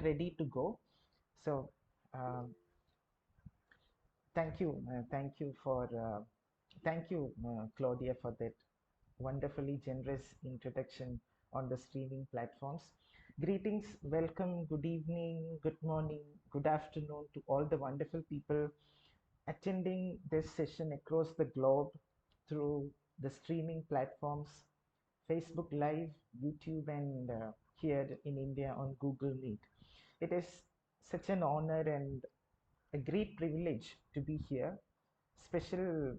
ready to go. So thank you, thank you, Claudia, for that wonderfully generous introduction on the streaming platforms. Greetings, welcome, good evening, good morning, good afternoon to all the wonderful people attending this session across the globe through the streaming platforms, Facebook Live, YouTube, and here in India on Google Meet. It is such an honor and a great privilege to be here. Special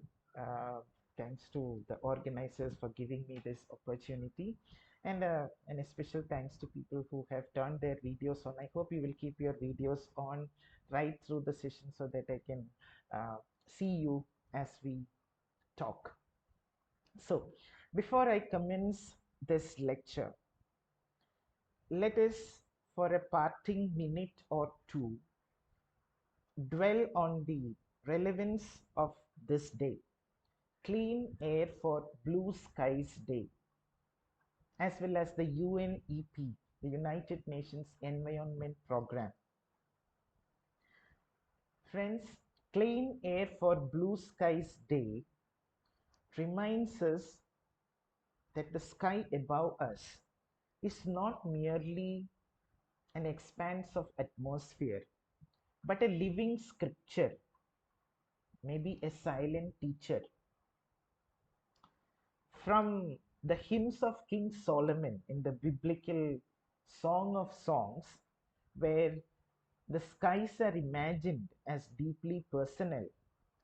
thanks to the organizers for giving me this opportunity, and a special thanks to people who have turned their videos on. I hope you will keep your videos on right through the session so that I can see you as we talk. So, before I commence this lecture, let us, for a parting minute or two, dwell on the relevance of this day, Clean Air for Blue Skies Day, as well as the UNEP, the United Nations Environment Program. Friends, Clean Air for Blue Skies Day reminds us that the sky above us is not merely an expanse of atmosphere, but a living scripture, maybe a silent teacher. From the hymns of King Solomon in the biblical Song of Songs, where the skies are imagined as deeply personal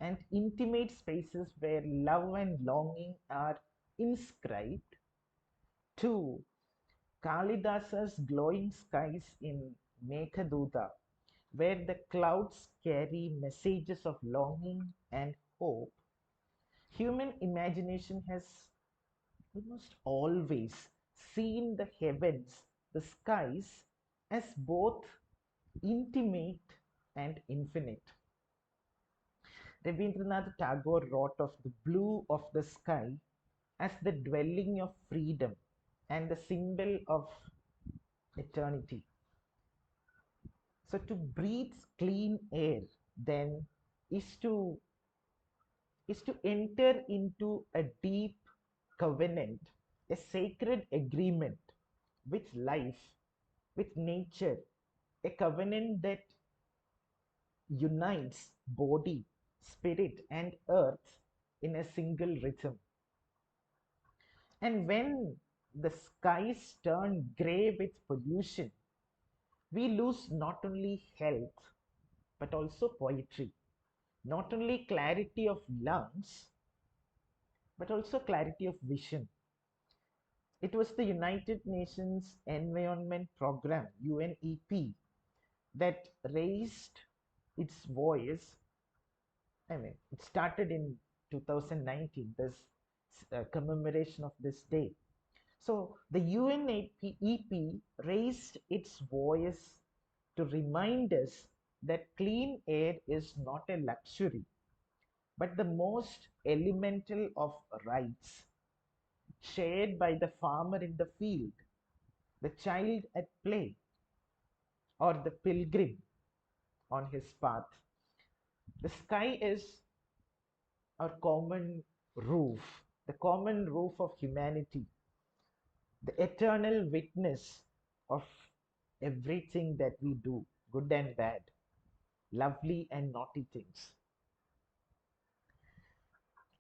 and intimate spaces where love and longing are inscribed, to Kalidasa's glowing skies in Meghaduta, where the clouds carry messages of longing and hope. Human imagination has almost always seen the heavens, the skies, as both intimate and infinite. Rabindranath Tagore wrote of the blue of the sky as the dwelling of freedom and the symbol of eternity. So to breathe clean air then is to enter into a deep covenant, a sacred agreement with life, with nature, a covenant that unites body, spirit, and earth in a single rhythm. And when the skies turn grey with pollution, we lose not only health but also poetry, not only clarity of lungs but also clarity of vision. It was the United Nations Environment Program, UNEP, that raised its voice. I mean, it started in 2019, this commemoration of this day. So the UNEP raised its voice to remind us that clean air is not a luxury, but the most elemental of rights, shared by the farmer in the field, the child at play, or the pilgrim on his path. The sky is our common roof, the common roof of humanity, the eternal witness of everything that we do, good and bad, lovely and naughty things.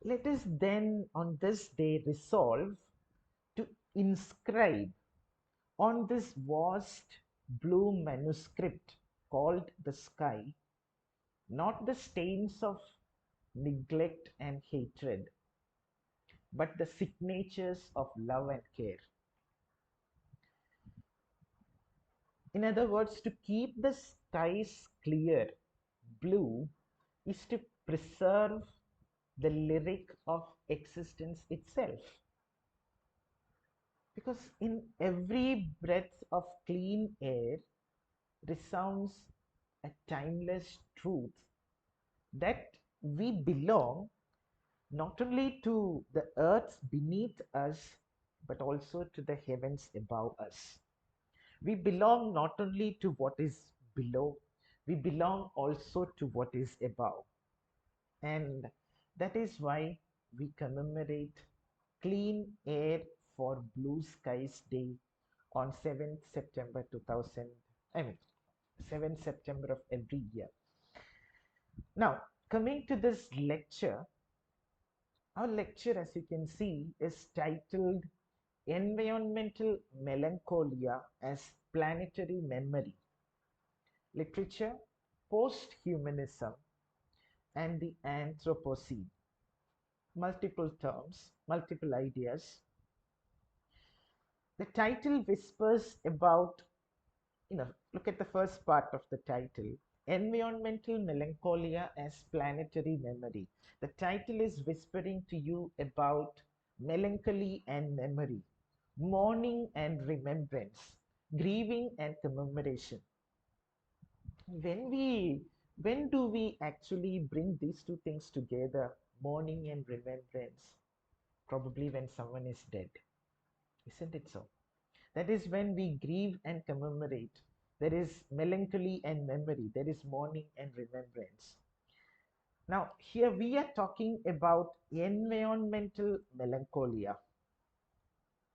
Let us then on this day resolve to inscribe on this vast blue manuscript called the sky not the stains of neglect and hatred, but the signatures of love and care. In other words, to keep the skies clear, blue, is to preserve the lyric of existence itself. Because in every breath of clean air resounds a timeless truth that we belong not only to the earth beneath us, but also to the heavens above us. We belong not only to what is below, we belong also to what is above. And that is why we commemorate Clean Air for Blue Skies Day on 7th September 2000, I mean 7th September of every year. Now, coming to this lecture, our lecture, as you can see, is titled Environmental Melancholia as Planetary Memory, Literature, Posthumanism, and the Anthropocene. Multiple terms, multiple ideas. The title whispers about, look at the first part of the title, Environmental Melancholia as Planetary Memory. The title is whispering to you about melancholy and memory, mourning and remembrance, grieving and commemoration. When do we actually bring these two things together, mourning and remembrance? Probably when someone is dead, isn't it so? That is when we grieve and commemorate. There is melancholy and memory. There is mourning and remembrance. Now, here we are talking about environmental melancholia.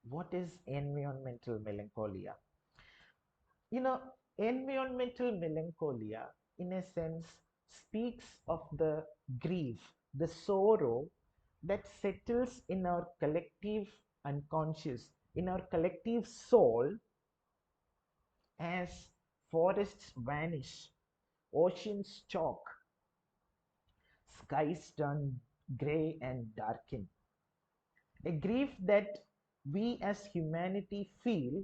What is environmental melancholia? You know, environmental melancholia, in a sense, speaks of the grief, the sorrow that settles in our collective unconscious, in our collective soul as forests vanish, oceans choke, skies turn gray and darken. A grief that we as humanity feel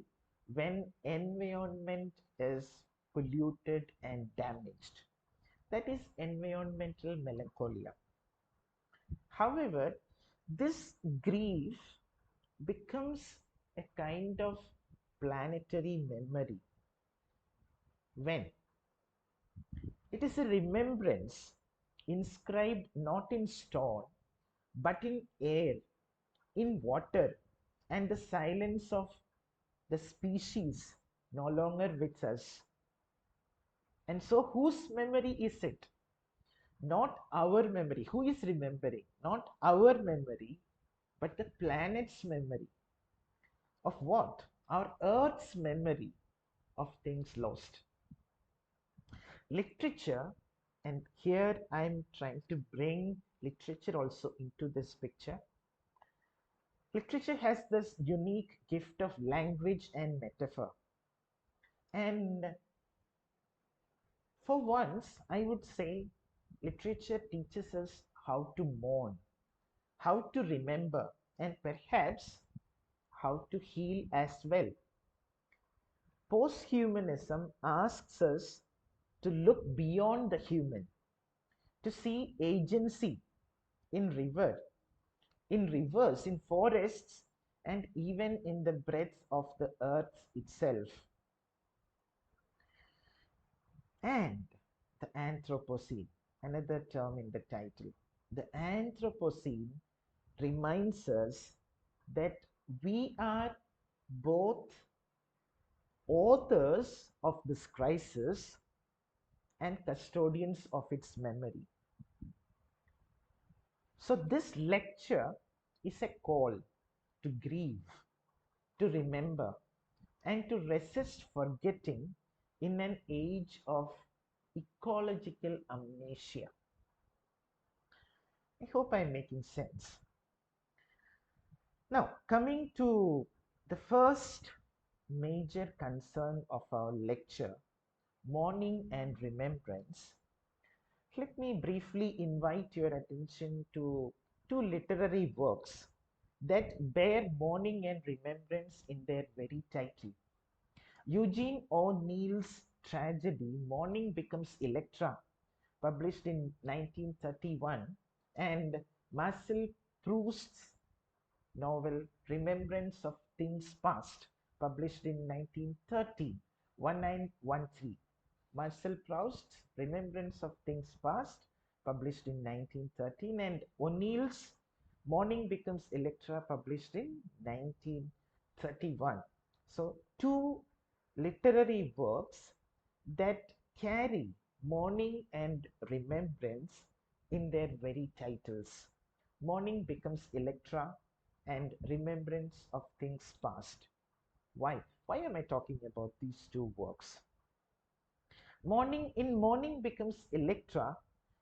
when environment is polluted and damaged. That is environmental melancholia. However, this grief becomes a kind of planetary memory when it is a remembrance inscribed not in stone but in air, in water, and the silence of the species no longer with us. And so, whose memory is it? Not our memory. Who is remembering? Not our memory, but the planet's memory. Of what? Our Earth's memory of things lost. Literature, and here I'm trying to bring literature also into this picture. Literature has this unique gift of language and metaphor. And for once, I would say literature teaches us how to mourn, how to remember, and perhaps how to heal as well. Posthumanism asks us to look beyond the human, to see agency in rivers, in forests, and even in the breadth of the earth itself. And the Anthropocene, another term in the title. The Anthropocene reminds us that we are both authors of this crisis and custodians of its memory. So, this lecture is a call to grieve, to remember, and to resist forgetting in an age of ecological amnesia. I hope I'm making sense. Now, coming to the first major concern of our lecture, mourning and remembrance, let me briefly invite your attention to two literary works that bear mourning and remembrance in their very title. Eugene O'Neill's tragedy Mourning Becomes Electra, published in 1931, and Marcel Proust's novel Remembrance of Things Past, published in 1913, 1913. Marcel Proust's Remembrance of Things Past, published in 1913, and O'Neill's Mourning Becomes Electra, published in 1931. So, two literary works that carry mourning and remembrance in their very titles. Mourning becomes Electra and remembrance of things past. Why? Why am I talking about these two works? Mourning becomes Electra.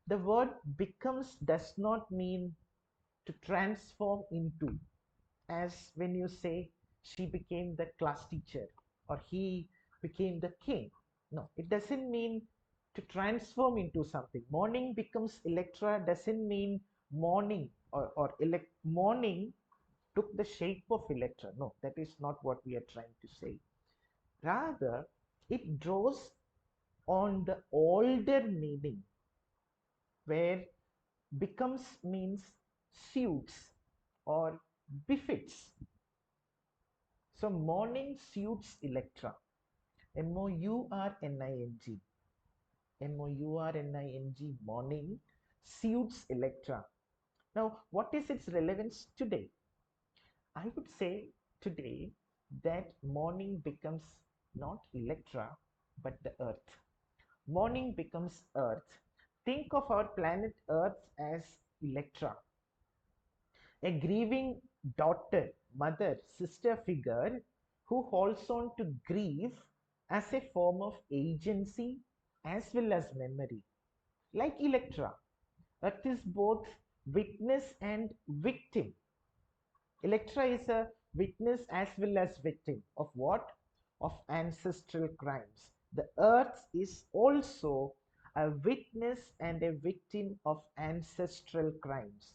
The word becomes does not mean to transform into, as when you say she became the class teacher or he became the king. No, it doesn't mean to transform into something. Mourning becomes Electra doesn't mean mourning or mourning took the shape of Electra. No, that is not what we are trying to say. Rather, it draws on the older meaning where becomes means suits or befits. So mourning suits Electra. Mourning. Mourning. Mourning suits Electra. Now, what is its relevance today? I would say today that mourning becomes not Electra but the earth. Mourning becomes earth. Think of our planet Earth as Electra, a grieving daughter, mother, sister figure who holds on to grief as a form of agency as well as memory. Like Electra, Earth is both witness and victim. Electra is a witness as well as victim of what? Of ancestral crimes. The earth is also a witness and a victim of ancestral crimes.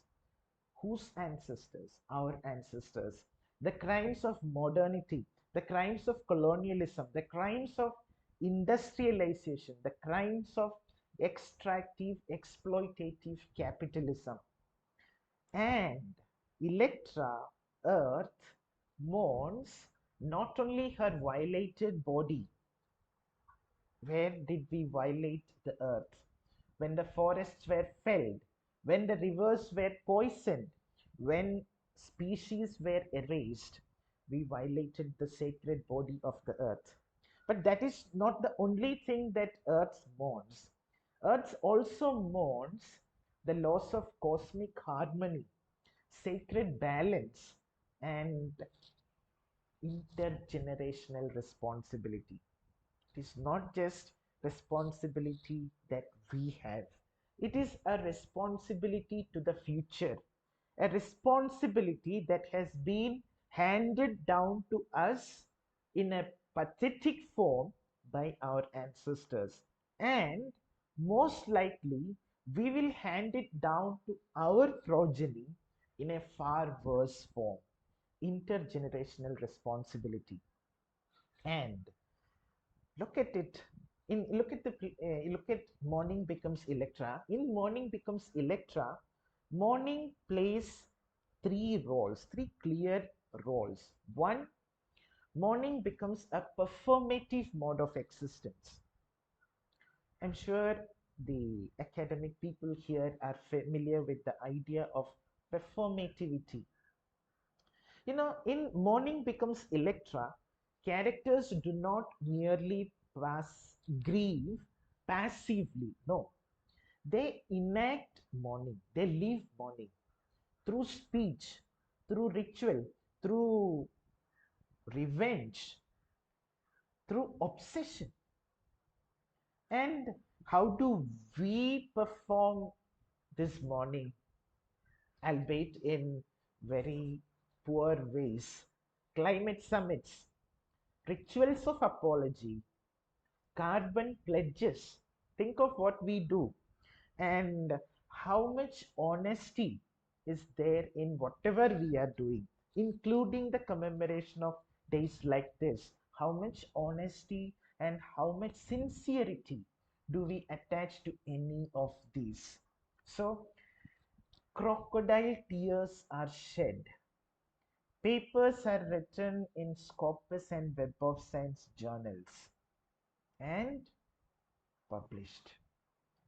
Whose ancestors? Our ancestors. The crimes of modernity, the crimes of colonialism, the crimes of industrialization, the crimes of extractive, exploitative capitalism. And Electra, Earth, mourns not only her violated body. Where did we violate the earth? When the forests were felled, when the rivers were poisoned, when species were erased, we violated the sacred body of the earth. But that is not the only thing that earth mourns. Earth also mourns the loss of cosmic harmony, sacred balance, and intergenerational responsibility. It is not just responsibility that we have. It is a responsibility to the future, a responsibility that has been handed down to us in a pathetic form by our ancestors. And most likely, we will hand it down to our progeny in a far worse form, intergenerational responsibility. And look at it in look at mourning becomes Electra. In mourning becomes Electra, mourning plays three clear roles. One, mourning becomes a performative mode of existence. I'm sure the academic people here are familiar with the idea of performativity. In Mourning Becomes Electra, characters do not merely grieve passively. No, they enact mourning, they live mourning through speech, through ritual, through revenge, through obsession. And how do we perform this mourning, albeit in very poor ways? Climate summits, rituals of apology, carbon pledges. Think of what we do and how much honesty is there in whatever we are doing, including the commemoration of days like this. How much honesty and how much sincerity do we attach to any of these? So, crocodile tears are shed. Papers are written in Scopus and Web of Science journals and published.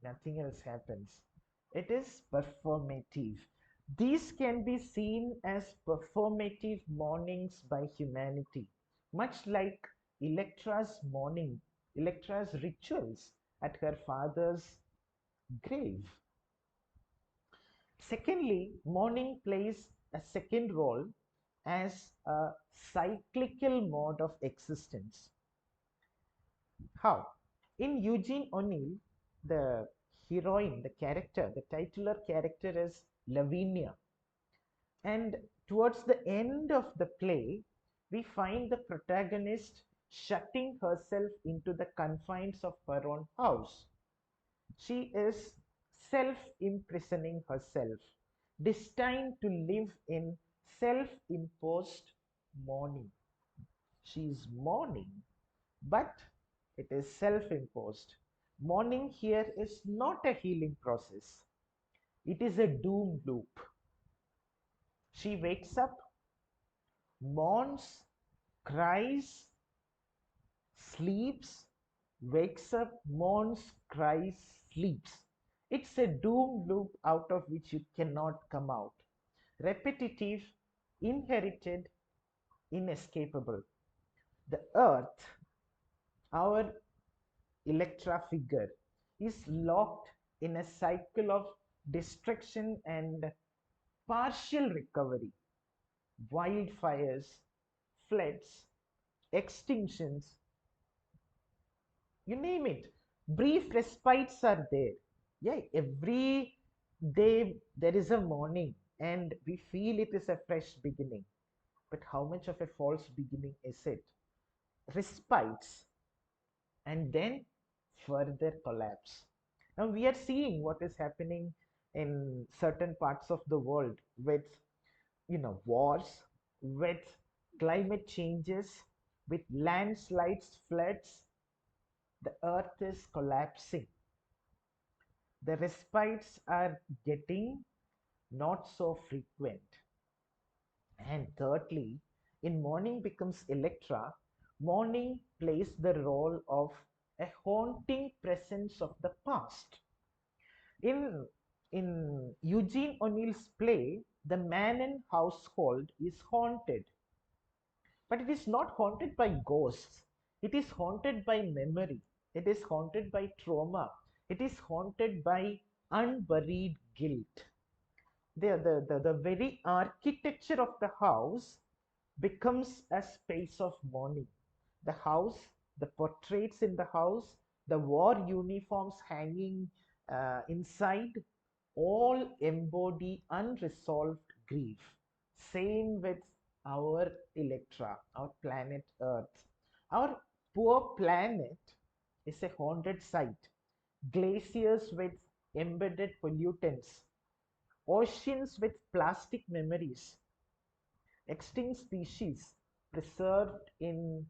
Nothing else happens. It is performative. These can be seen as performative mournings by humanity, much like Electra's mourning, Electra's rituals at her father's grave. Secondly, mourning plays a second role as a cyclical mode of existence. How? In Eugene O'Neill, the heroine, the character, the titular character is Lavinia. And towards the end of the play, we find the protagonist shutting herself into the confines of her own house. She is self imprisoning herself, destined to live in self imposed mourning. She is mourning, but it is self imposed. Mourning here is not a healing process, it is a doom loop. She wakes up, mourns, cries, sleeps, wakes up, mourns, cries, sleeps. It's a doom loop out of which you cannot come out. Repetitive, inherited, inescapable. The earth, our Electra figure, is locked in a cycle of destruction and partial recovery. Wildfires, floods, extinctions, you name it. Brief respites are there. Yeah, every day there is a morning and we feel it is a fresh beginning. But how much of a false beginning is it? Respites and then further collapse. Now we are seeing what is happening in certain parts of the world with wars, with climate changes, with landslides, floods. The earth is collapsing. The respites are getting not so frequent. And thirdly, in Mourning Becomes Electra, mourning plays the role of a haunting presence of the past. In Eugene O'Neill's play, the Mannan household is haunted, but it is not haunted by ghosts. It is haunted by memory. It is haunted by trauma. It is haunted by unburied guilt. The very architecture of the house becomes a space of mourning. The house, the portraits in the house, the war uniforms hanging inside, all embody unresolved grief. Same with our Electra, our planet Earth. Our poor planet is a haunted site. Glaciers with embedded pollutants, oceans with plastic memories, extinct species preserved in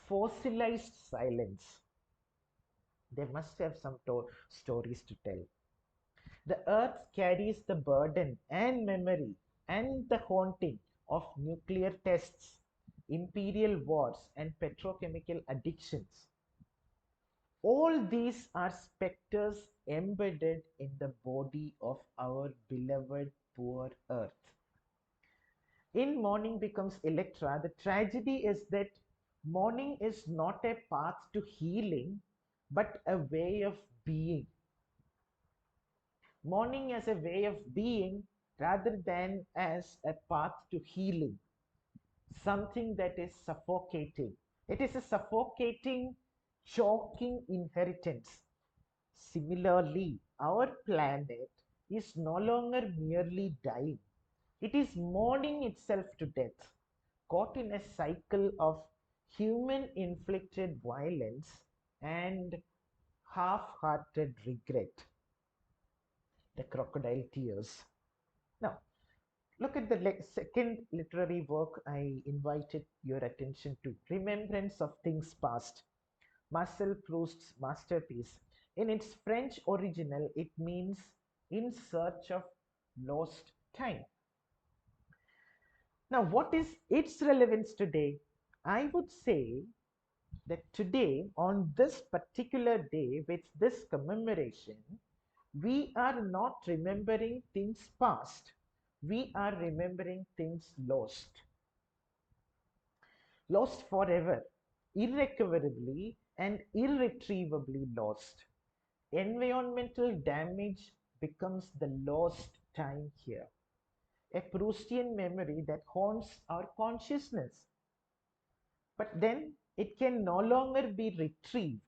fossilized silence. They must have some stories to tell. The earth carries the burden and memory and the haunting of nuclear tests, imperial wars, and petrochemical addictions. All these are specters embedded in the body of our beloved poor earth. In Mourning Becomes Electra, the tragedy is that mourning is not a path to healing, but a way of being. Mourning as a way of being rather than as a path to healing, something that is suffocating. It is a suffocating, choking inheritance. Similarly, our planet is no longer merely dying, it is mourning itself to death, caught in a cycle of human inflicted violence and half hearted regret. The crocodile tears. Now, look at the second literary work I invited your attention to, Remembrance of Things Past, Marcel Proust's masterpiece. In its French original, it means In Search of Lost Time. Now, what is its relevance today? I would say that today, on this particular day, with this commemoration, we are not remembering things past, we are remembering things lost. lost forever, irrecoverably and irretrievably lost. Environmental damage becomes the lost time here, a Proustian memory that haunts our consciousness. But then it can no longer be retrieved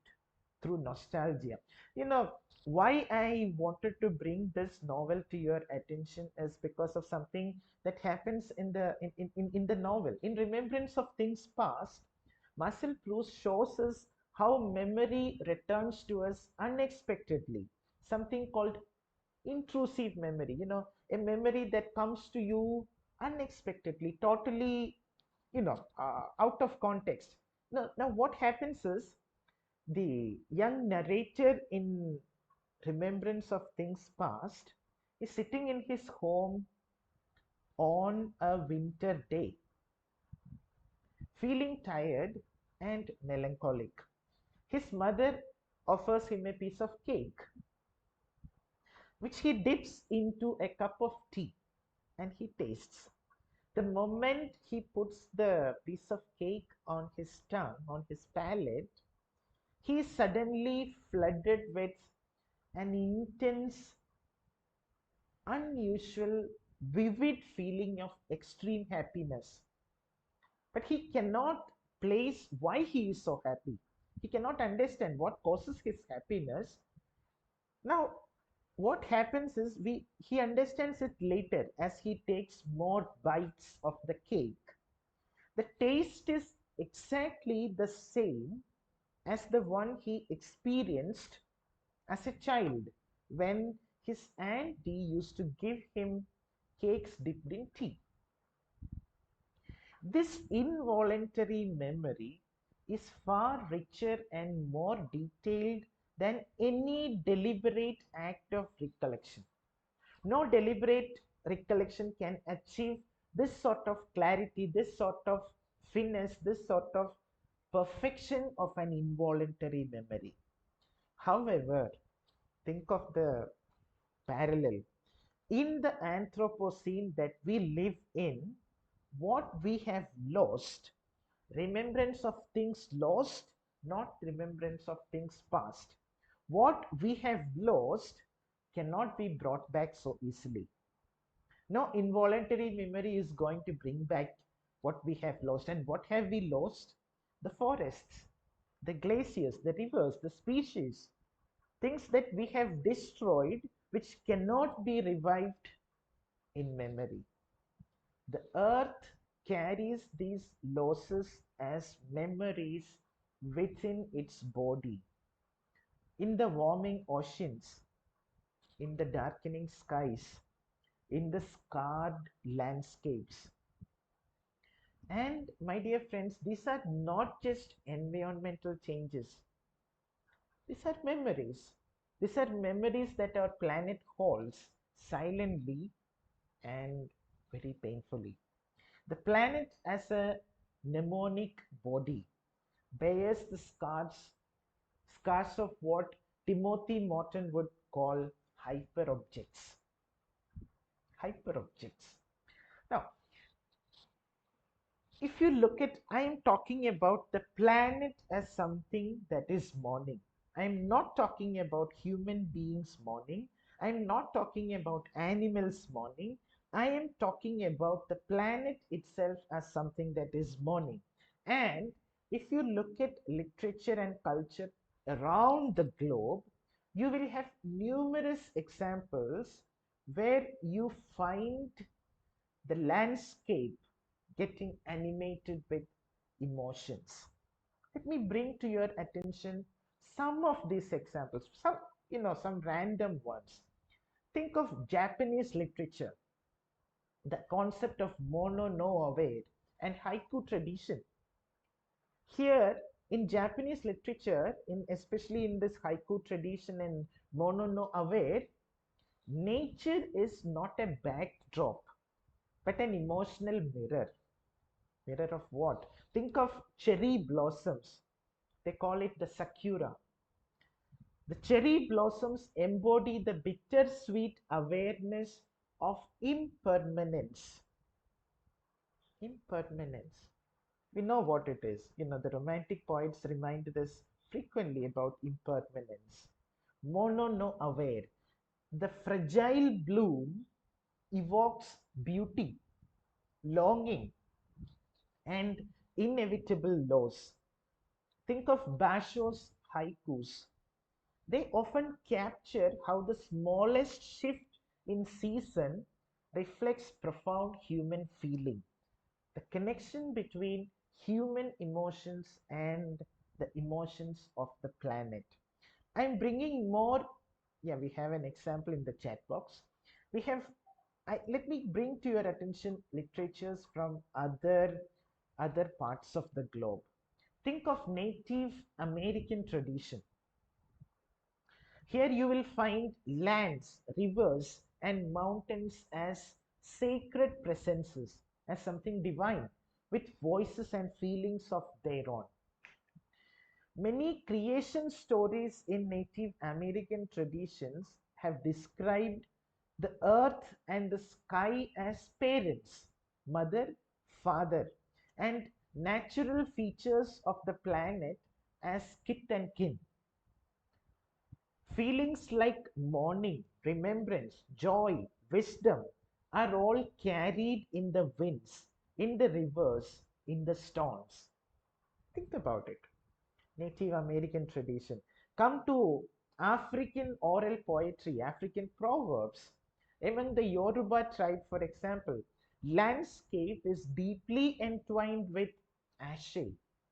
through nostalgia. You know, why I wanted to bring this novel to your attention is because of something that happens in the novel. In Remembrance of Things Past, Marcel Proust shows us how memory returns to us unexpectedly, something called intrusive memory, a memory that comes to you unexpectedly, totally, out of context. Now what happens is the young narrator in Remembrance of Things Past is sitting in his home on a winter day, feeling tired and melancholic. His mother offers him a piece of cake, which he dips into a cup of tea and he tastes. The moment he puts the piece of cake on his tongue, on his palate, he is suddenly flooded with an intense, unusual, vivid feeling of extreme happiness. But he cannot place why he is so happy. He cannot understand what causes his happiness. Now, what happens is he understands it later as he takes more bites of the cake. The taste is exactly the same as the one he experienced as a child when his auntie used to give him cakes dipped in tea. This involuntary memory is far richer and more detailed than any deliberate act of recollection. No deliberate recollection can achieve this sort of clarity, this sort of finesse, this sort of perfection of an involuntary memory. However, think of the parallel. In the Anthropocene that we live in, what we have lost, remembrance of things lost, not remembrance of things past. What we have lost cannot be brought back so easily. No involuntary memory is going to bring back what we have lost. And what have we lost? The forests, the glaciers, the rivers, the species, things that we have destroyed which cannot be revived in memory. The earth carries these losses as memories within its body, in the warming oceans, in the darkening skies, in the scarred landscapes. And my dear friends, these are not just environmental changes. These are memories. These are memories that our planet holds silently and very painfully. The planet as a mnemonic body bears the scars of what Timothy Morton would call hyperobjects. Hyperobjects. Now, if you look at, I am talking about the planet as something that is mourning. I am not talking about human beings mourning. I am not talking about animals mourning. I am talking about the planet itself as something that is mourning. And if you look at literature and culture around the globe, you will have numerous examples where you find the landscape getting animated with emotions. Let me bring to your attention some of these examples, some random ones. Think of Japanese literature, the concept of mono no aware and haiku tradition. Here in Japanese literature, especially in this haiku tradition and mono no aware, nature is not a backdrop but an emotional mirror. Mirror of what? Think of cherry blossoms. They call it the sakura. The cherry blossoms embody the bittersweet awareness of impermanence. Impermanence. We know what it is. The Romantic poets reminded us frequently about impermanence. Mono no aware. The fragile bloom evokes beauty, longing, and inevitable loss. Think of Basho's haikus. They often capture how the smallest shift in season reflects profound human feeling, the connection between human emotions and the emotions of the planet. I'm bringing more. Yeah, we have an example in the chat box. We have, let me bring to your attention literatures from other parts of the globe. Think of Native American tradition. Here you will find lands, rivers, and mountains as sacred presences, as something divine, with voices and feelings of their own. Many creation stories in Native American traditions have described the earth and the sky as parents, mother, father, and natural features of the planet as kith and kin. Feelings like mourning, remembrance, joy, wisdom are all carried in the winds, in the rivers, in the storms. Think about it. Native American tradition. Come to African oral poetry, African proverbs. Among the Yoruba tribe, for example, landscape is deeply entwined with Ashe,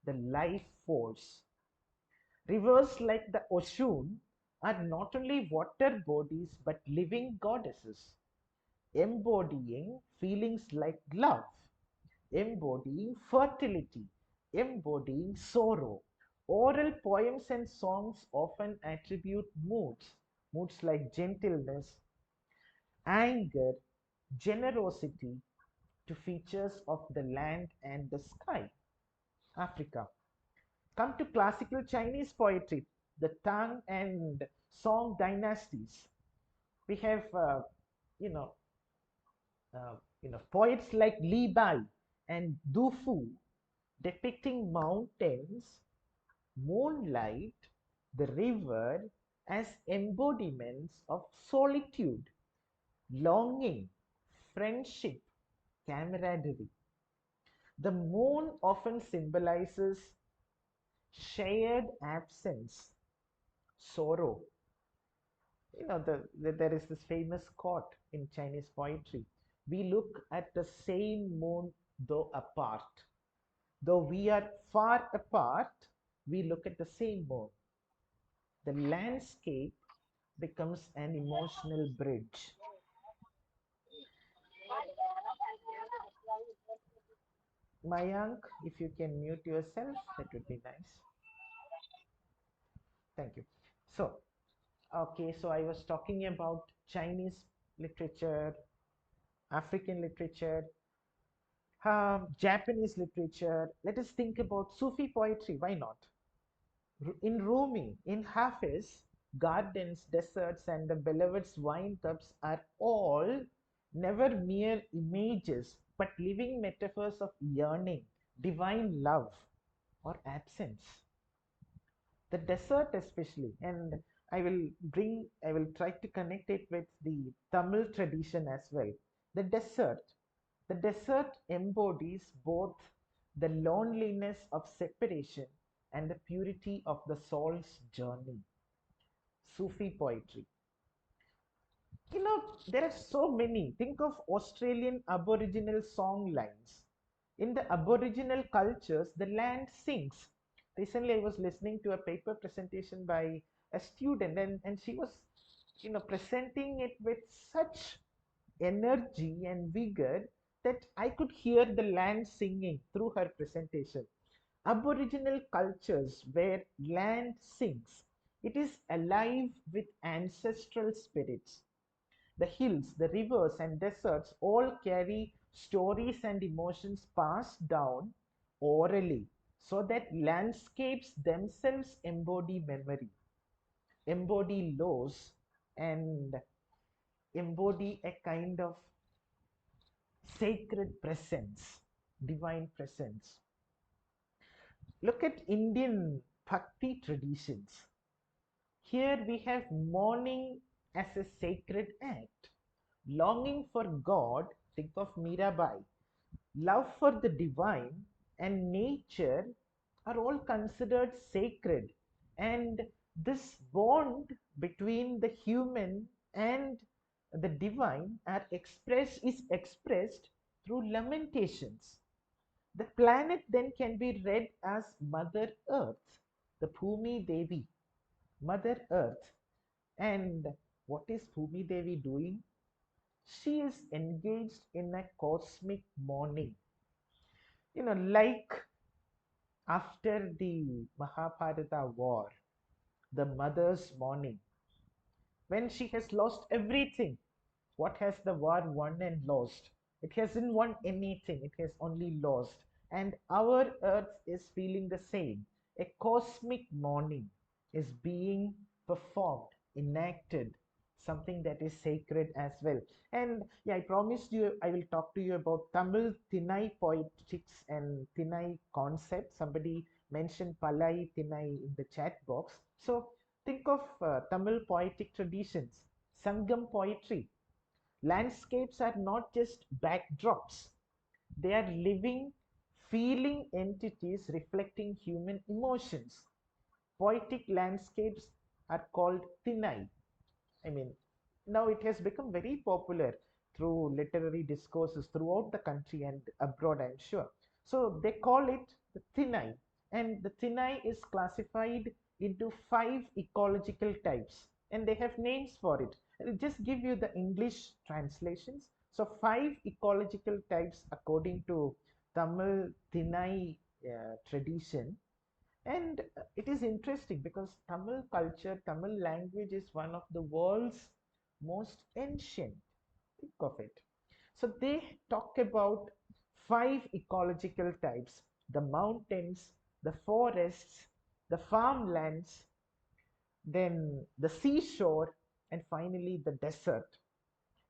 the life force. Rivers like the Oshun are not only water bodies but living goddesses, embodying feelings like love, embodying fertility, embodying sorrow. Oral poems and songs often attribute moods like gentleness, anger, generosity to features of the land and the sky. Africa. Come to classical Chinese poetry, the Tang and Song dynasties. We have, you know, poets like Li Bai and Du Fu depicting mountains, moonlight, the river as embodiments of solitude, longing, friendship, camaraderie. The moon often symbolizes shared absence, sorrow. There is this famous quote in Chinese poetry: we look at the same moon though apart. Though we are far apart, we look at the same moon. The landscape becomes an emotional bridge. Mayank, if you can mute yourself, that would be nice. Thank you. So, okay, so I was talking about Chinese literature, African literature, Japanese literature. Let us think about Sufi poetry. Why not? In Rumi, in Hafiz, gardens, deserts, and the beloved's wine cups are all never mere images, but living metaphors of yearning, divine love, or absence. The desert, especially, and I will try to connect it with the Tamil tradition as well. The desert, the desert embodies both the loneliness of separation and the purity of the soul's journey. Sufi poetry. There are so many. Think of Australian Aboriginal song lines. In the Aboriginal cultures, the land sings. Recently, I was listening to a paper presentation by a student, and she was, presenting it with such energy and vigor that I could hear the land singing through her presentation. Aboriginal cultures where land sings, it is alive with ancestral spirits. The hills, the rivers, and deserts all carry stories and emotions passed down orally, so that landscapes themselves embody memory, embody loss, and embody a kind of sacred presence, divine presence. Look at Indian bhakti traditions. Here we have mourning as a sacred act, longing for God, think of Mirabai, love for the divine, and nature are all considered sacred. And this bond between the human and the divine is expressed through lamentations. The planet then can be read as Mother Earth, the Bhumi Devi, Mother Earth. And what is Bhumi Devi doing? She is engaged in a cosmic mourning. Like after the Mahabharata war, the mother's mourning, when she has lost everything. What has the war won and lost? It hasn't won anything, it has only lost. And our earth is feeling the same. A cosmic mourning is being performed, enacted, something that is sacred as well. And yeah, I promised you I will talk to you about Tamil Thinai poetics and Thinai concept. Somebody mentioned Palai Thinai in the chat box. So think of Tamil poetic traditions, Sangam poetry. Landscapes are not just backdrops, they are living, feeling entities reflecting human emotions. Poetic landscapes are called Thinai. I mean, now it has become very popular through literary discourses throughout the country and abroad, I'm sure. So they call it the Thinai, and the Thinai is classified into five ecological types, and they have names for it. I'll just give you the English translations. So, five ecological types according to Tamil Thinai tradition. And it is interesting because Tamil culture, Tamil language is one of the world's most ancient. Think of it. So they talk about five ecological types: the mountains, the forests, the farmlands, then the seashore, and finally the desert.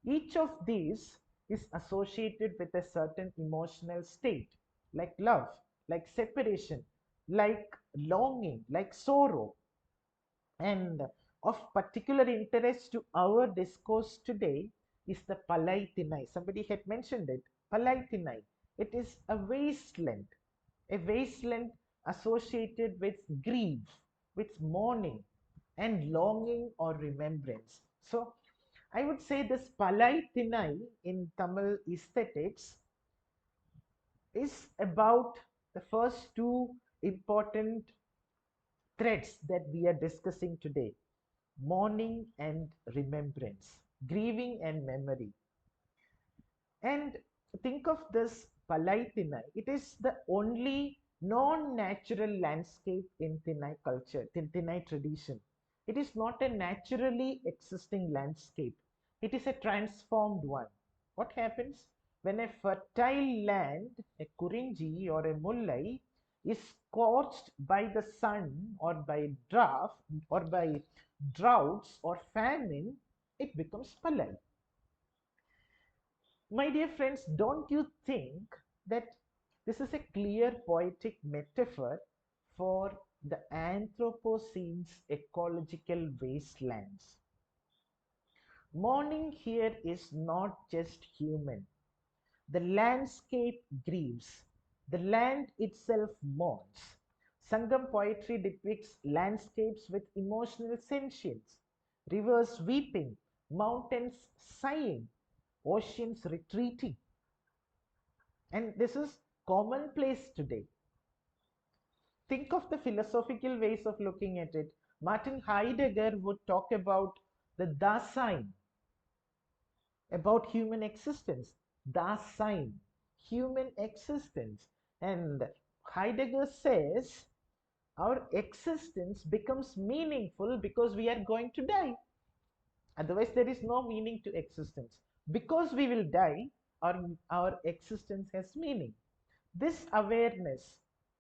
Each of these is associated with a certain emotional state, like love, like separation, like longing, like sorrow. And of particular interest to our discourse today is the Palaitinai. Somebody had mentioned it. Palaitinai. It is a wasteland associated with grief, with mourning, and longing or remembrance. So I would say this Palaitinai in Tamil aesthetics is about the first two important threads that we are discussing today: mourning and remembrance, grieving and memory. And think of this Palaitinai. It is the only non-natural landscape in Thinai culture, Thinai tradition. It is not a naturally existing landscape. It is a transformed one. What happens when a fertile land, a Kurinji or a Mullai, is scorched by the sun or by drought or by droughts or famine? It becomes Palai. My dear friends, don't you think that this is a clear poetic metaphor for the Anthropocene's ecological wastelands? Mourning here is not just human. The landscape grieves, the land itself mourns. Sangam poetry depicts landscapes with emotional sentience, rivers weeping, mountains sighing, oceans retreating. And this is commonplace today. Think of the philosophical ways of looking at it. Martin Heidegger would talk about the Dasein, about human existence. Dasein, human existence. And Heidegger says our existence becomes meaningful because we are going to die. Otherwise, there is no meaning to existence. Because we will die, our existence has meaning. This awareness,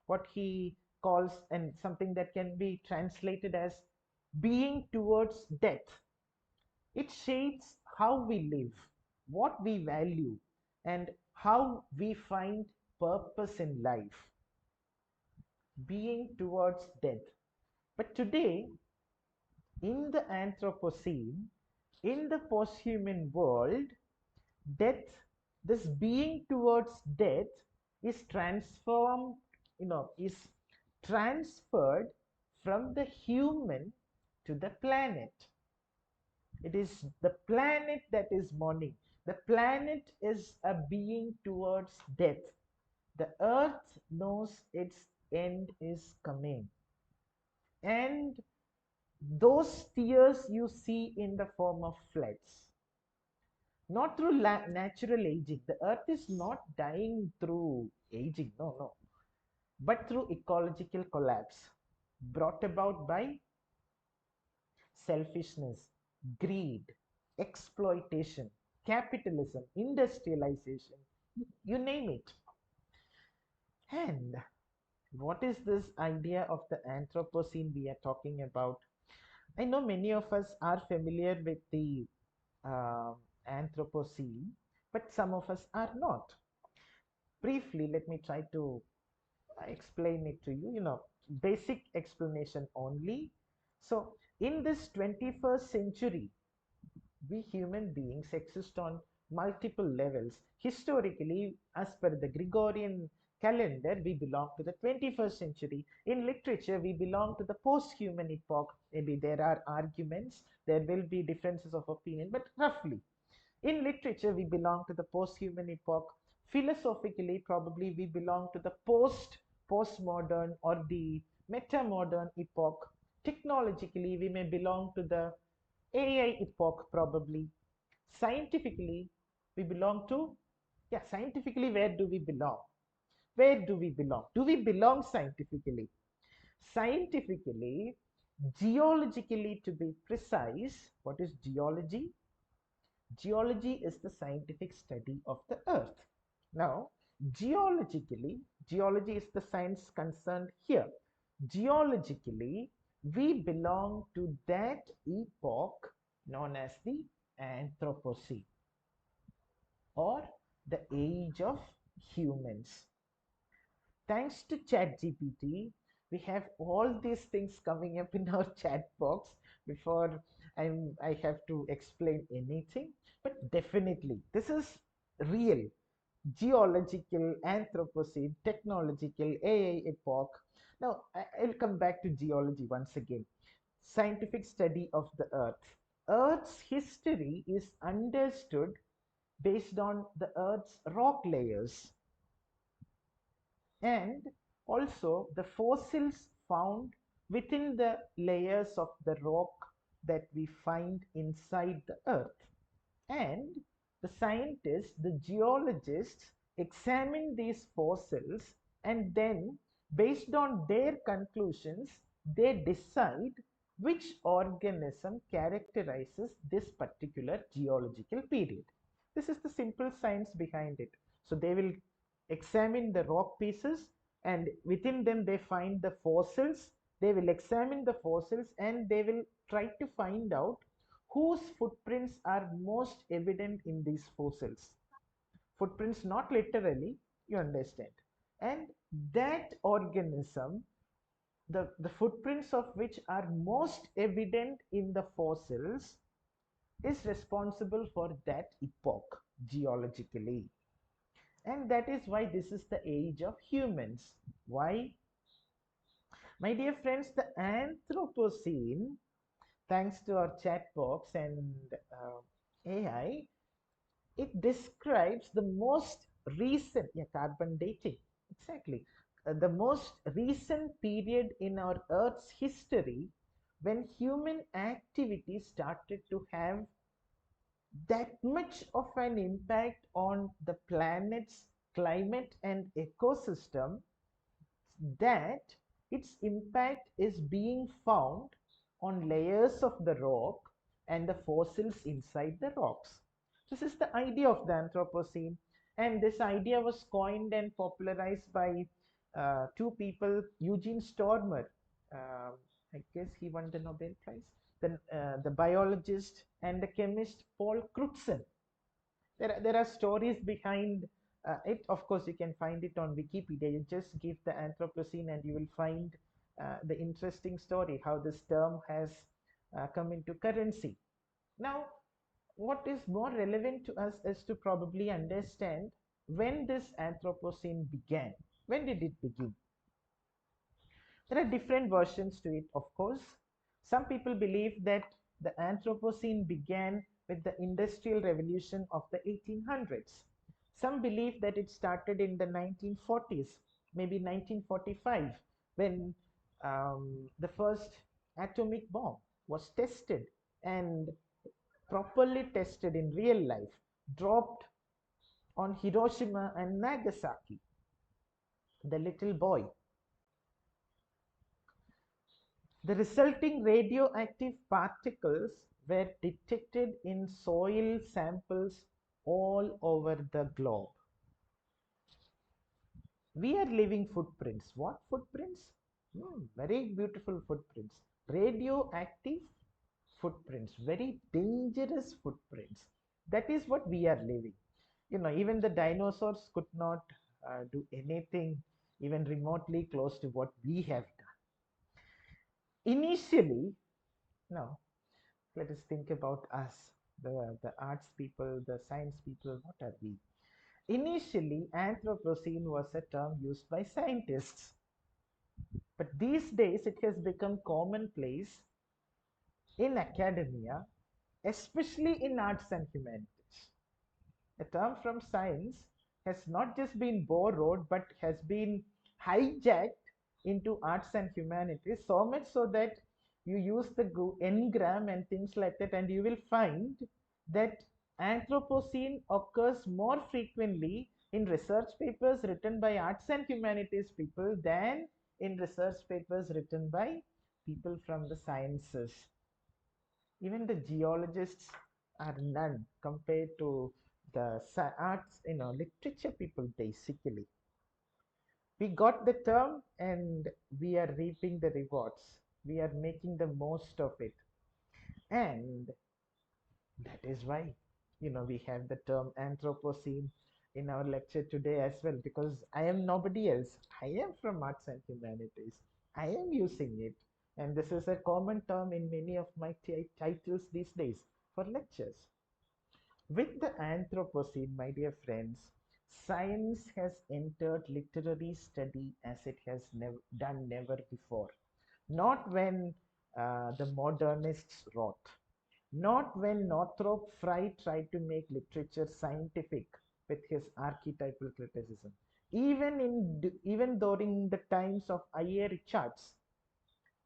what he calls, and something that can be translated as being towards death, it shapes how we live, what we value, and how we find purpose in life. being towards death. But today, in the Anthropocene, in the posthuman world, death, this being towards death, is transformed, is transferred from the human to the planet. It is the planet that is mourning. The planet is a being towards death. The earth knows its end is coming. And those tears you see in the form of floods, not through natural aging. The earth is not dying through aging, no, no, but through ecological collapse brought about by selfishness, greed, exploitation, capitalism, industrialization, you name it. And what is this idea of the Anthropocene we are talking about? I know many of us are familiar with the uh, Anthropocene, but some of us are not. Briefly, let me try to explain it to you, basic explanation only. So, in this 21st century, we human beings exist on multiple levels. Historically, as per the Gregorian calendar, we belong to the 21st century. In literature, we belong to the post-human epoch. Maybe there are arguments, there will be differences of opinion, but roughly, in literature, we belong to the post-human epoch. Philosophically, probably we belong to the postmodern or the meta-modern epoch. Technologically, we may belong to the AI epoch, probably. Scientifically, we belong to, yeah, scientifically, where do we belong? Where do we belong? Do we belong scientifically? Scientifically, geologically, to be precise, what is geology? Geology is the scientific study of the earth. Now, geologically, geology is the science concerned here. Geologically, we belong to that epoch known as the Anthropocene, or the age of humans. Thanks to ChatGPT, we have all these things coming up in our chat box before I have to explain anything. But definitely, this is real. Geological, Anthropocene, technological, AI epoch. Now, I'll come back to geology once again. Scientific study of the Earth. Earth's history is understood based on the Earth's rock layers, and also the fossils found within the layers of the rock that we find inside the earth. And the scientists, the geologists, examine these fossils, and then, based on their conclusions, they decide which organism characterizes this particular geological period. This is the simple science behind it. So they will examine the rock pieces, and within them they find the fossils. They will examine the fossils, and they will try to find out whose footprints are most evident in these fossils. Footprints, not literally, you understand. And that organism, the footprints of which are most evident in the fossils, is responsible for that epoch geologically. And that is why this is the age of humans. Why? My dear friends, the Anthropocene, thanks to our chat box and AI, it describes the most recent, yeah, carbon dating, exactly, the most recent period in our Earth's history when human activity started to have that much of an impact on the planet's climate and ecosystem, that its impact is being found on layers of the rock and the fossils inside the rocks. This is the idea of the Anthropocene, and this idea was coined and popularized by two people, Eugene Stormer. I guess he won the Nobel Prize. The biologist and the chemist Paul Crutzen. There are stories behind It, of course, you can find it on Wikipedia. You just give the Anthropocene and you will find the interesting story how this term has come into currency. Now, what is more relevant to us is to probably understand when this Anthropocene began. When did it begin? There are different versions to it, of course. Some people believe that the Anthropocene began with the Industrial Revolution of the 1800s. Some believe that it started in the 1940s, maybe 1945, when the first atomic bomb was tested and properly tested in real life, dropped on Hiroshima and Nagasaki. The little boy, the resulting radioactive particles were detected in soil samples all over the globe. We are leaving footprints. What footprints? Very beautiful footprints. Radioactive footprints, very dangerous footprints. That is what we are leaving. Even the dinosaurs could not do anything even remotely close to what we have done. Initially, no, let us think about us, the arts people, the science people. What are we? Initially, Anthropocene was a term used by scientists, but these days it has become commonplace in academia, especially in arts and humanities. A term from science has not just been borrowed but has been hijacked into arts and humanities, so much so that you use the engram and things like that, and you will find that Anthropocene occurs more frequently in research papers written by arts and humanities people than in research papers written by people from the sciences. Even the geologists are none compared to the arts, literature people. Basically, we got the term and we are reaping the rewards. We are making the most of it, and that is why we have the term Anthropocene in our lecture today as well, because I am nobody else. I am from arts and humanities. I am using it, and this is a common term in many of my titles these days for lectures. With the Anthropocene, my dear friends, science has entered literary study as it has never before. Not when the modernists wrote, not when Northrop Frye tried to make literature scientific with his archetypal criticism. Even during the times of I.A. Richards,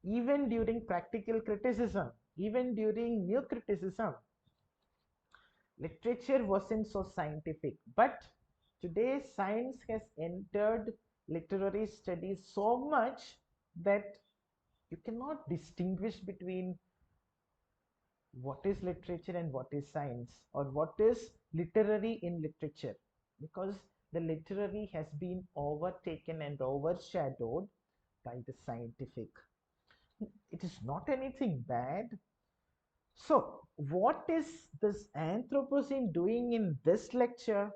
even during practical criticism, even during new criticism, literature wasn't so scientific. But today science has entered literary studies so much that you cannot distinguish between what is literature and what is science, or what is literary in literature, because the literary has been overtaken and overshadowed by the scientific. It is not anything bad. So what is this Anthropocene doing in this lecture?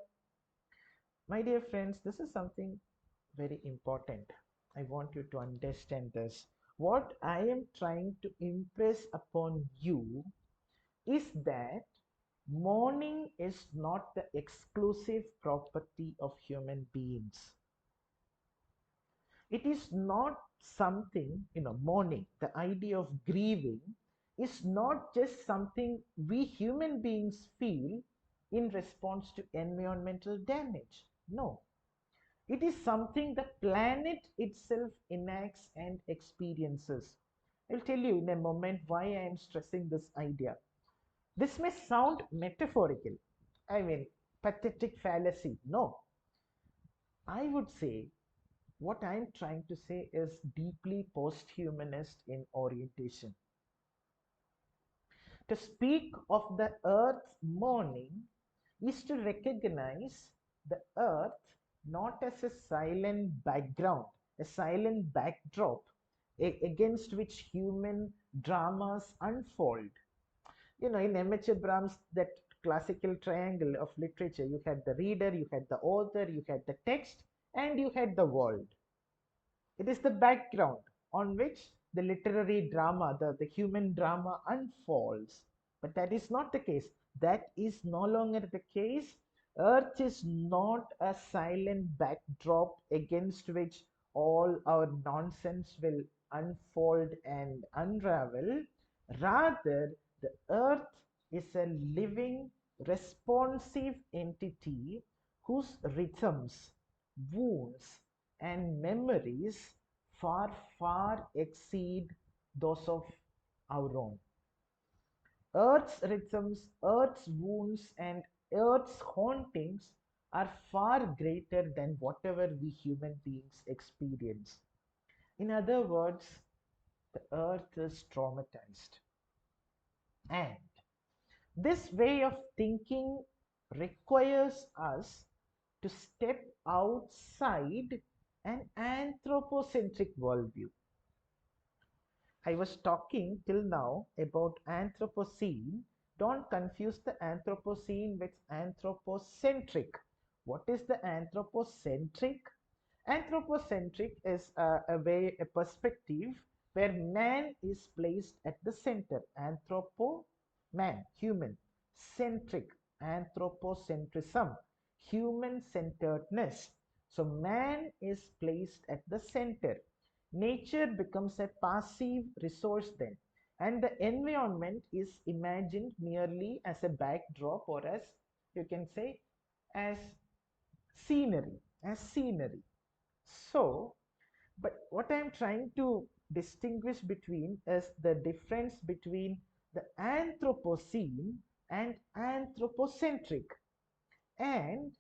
My dear friends, this is something very important. I want you to understand this. What I am trying to impress upon you is that mourning is not the exclusive property of human beings. It is not something, mourning, the idea of grieving, is not just something we human beings feel in response to environmental damage. No, it is something the planet itself enacts and experiences. I'll tell you in a moment why I am stressing this idea. This may sound metaphorical, I mean, pathetic fallacy. No, I would say what I'm trying to say is deeply post-humanist in orientation. To speak of the earth's mourning is to recognize the earth not as a silent background, a silent backdrop against which human dramas unfold. In M.H. Abrams, that classical triangle of literature. You had the reader, you had the author, you had the text, and you had the world. It is the background on which the literary drama, the human drama unfolds. But that is not the case. That is no longer the case. Earth is not a silent backdrop against which all our nonsense will unfold and unravel. Rather, the earth is a living, responsive entity whose rhythms, wounds, and memories far, far exceed those of our own. Earth's rhythms, Earth's wounds, and Earth's hauntings are far greater than whatever we human beings experience. In other words, the Earth is traumatized. And this way of thinking requires us to step outside an anthropocentric worldview. I was talking till now about Anthropocene. Don't confuse the Anthropocene with anthropocentric. What is the anthropocentric? Anthropocentric is a way, a perspective where man is placed at the center. Anthropo, man, human. Centric, anthropocentrism, human centeredness. So man is placed at the center. Nature becomes a passive resource then, and the environment is imagined merely as a backdrop, or as you can say, as scenery. So, but what I'm trying to distinguish between is the difference between the Anthropocene and anthropocentric. And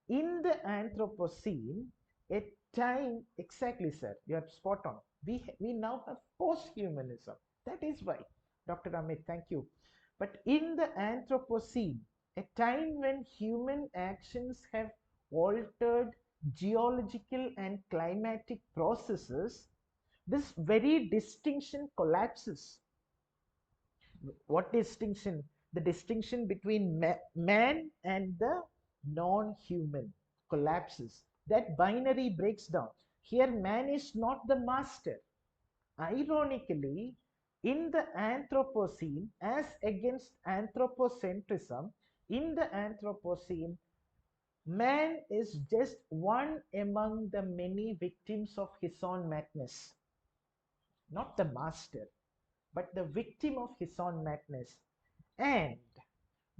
in the Anthropocene, a time, exactly, sir, you are spot on. We now have posthumanism. That is why, Dr. Amit, thank you. But in the Anthropocene, a time when human actions have altered geological and climatic processes, this very distinction collapses. What distinction? The distinction between man and the non-human collapses. That binary breaks down. Here, man is not the master. Ironically, in the Anthropocene, as against anthropocentrism, in the Anthropocene, man is just one among the many victims of his own madness. Not the master, but the victim of his own madness. And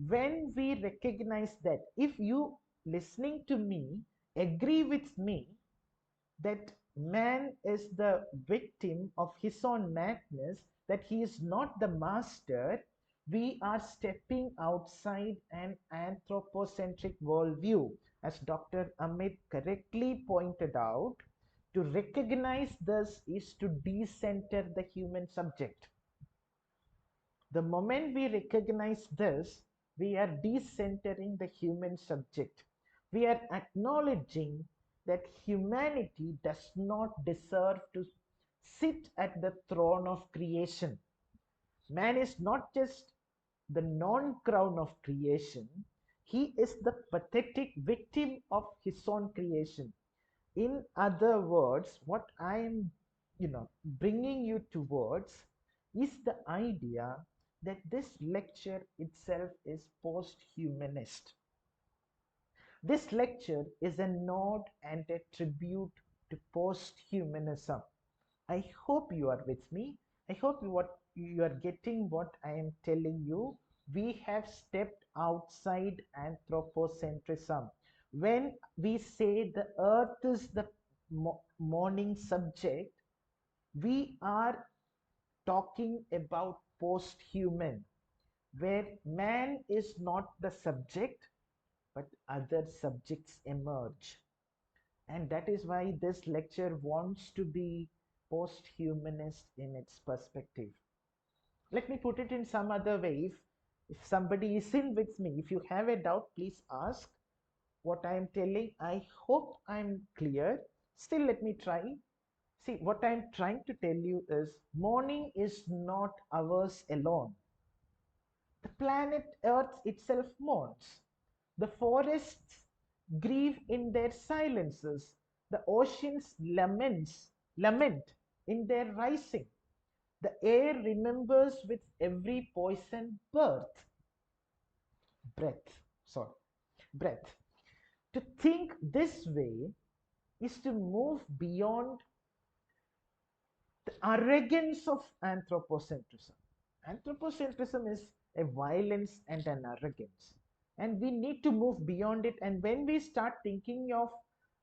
when we recognize that, if you listening to me agree with me that man is the victim of his own madness, that he is not the master, we are stepping outside an anthropocentric worldview. As Dr. Amit correctly pointed out, to recognize this is to decenter the human subject. The moment we recognize this, we are decentering the human subject. We are acknowledging that humanity does not deserve to sit at the throne of creation. Man is not just the non-crown of creation, he is the pathetic victim of his own creation. In other words, what I am bringing you towards is the idea that this lecture itself is post-humanist. This lecture is a nod and a tribute to post-humanism. I hope you are with me. I hope you are getting what I am telling you. We have stepped outside anthropocentrism. When we say the earth is the mourning subject, we are talking about post-human, where man is not the subject, but other subjects emerge. And that is why this lecture wants to be post-humanist in its perspective. Let me put it in some other way. If somebody is in with me, if you have a doubt, please ask. What I am telling, I hope I'm clear. Still, let me try. See, what I'm trying to tell you is mourning is not ours alone. The planet Earth itself mourns. The forests grieve in their silences. The oceans lament in their rising. The air remembers with every poisoned breath. Sorry, breath. To think this way is to move beyond the arrogance of anthropocentrism. Anthropocentrism is a violence and an arrogance, and we need to move beyond it. And when we start thinking of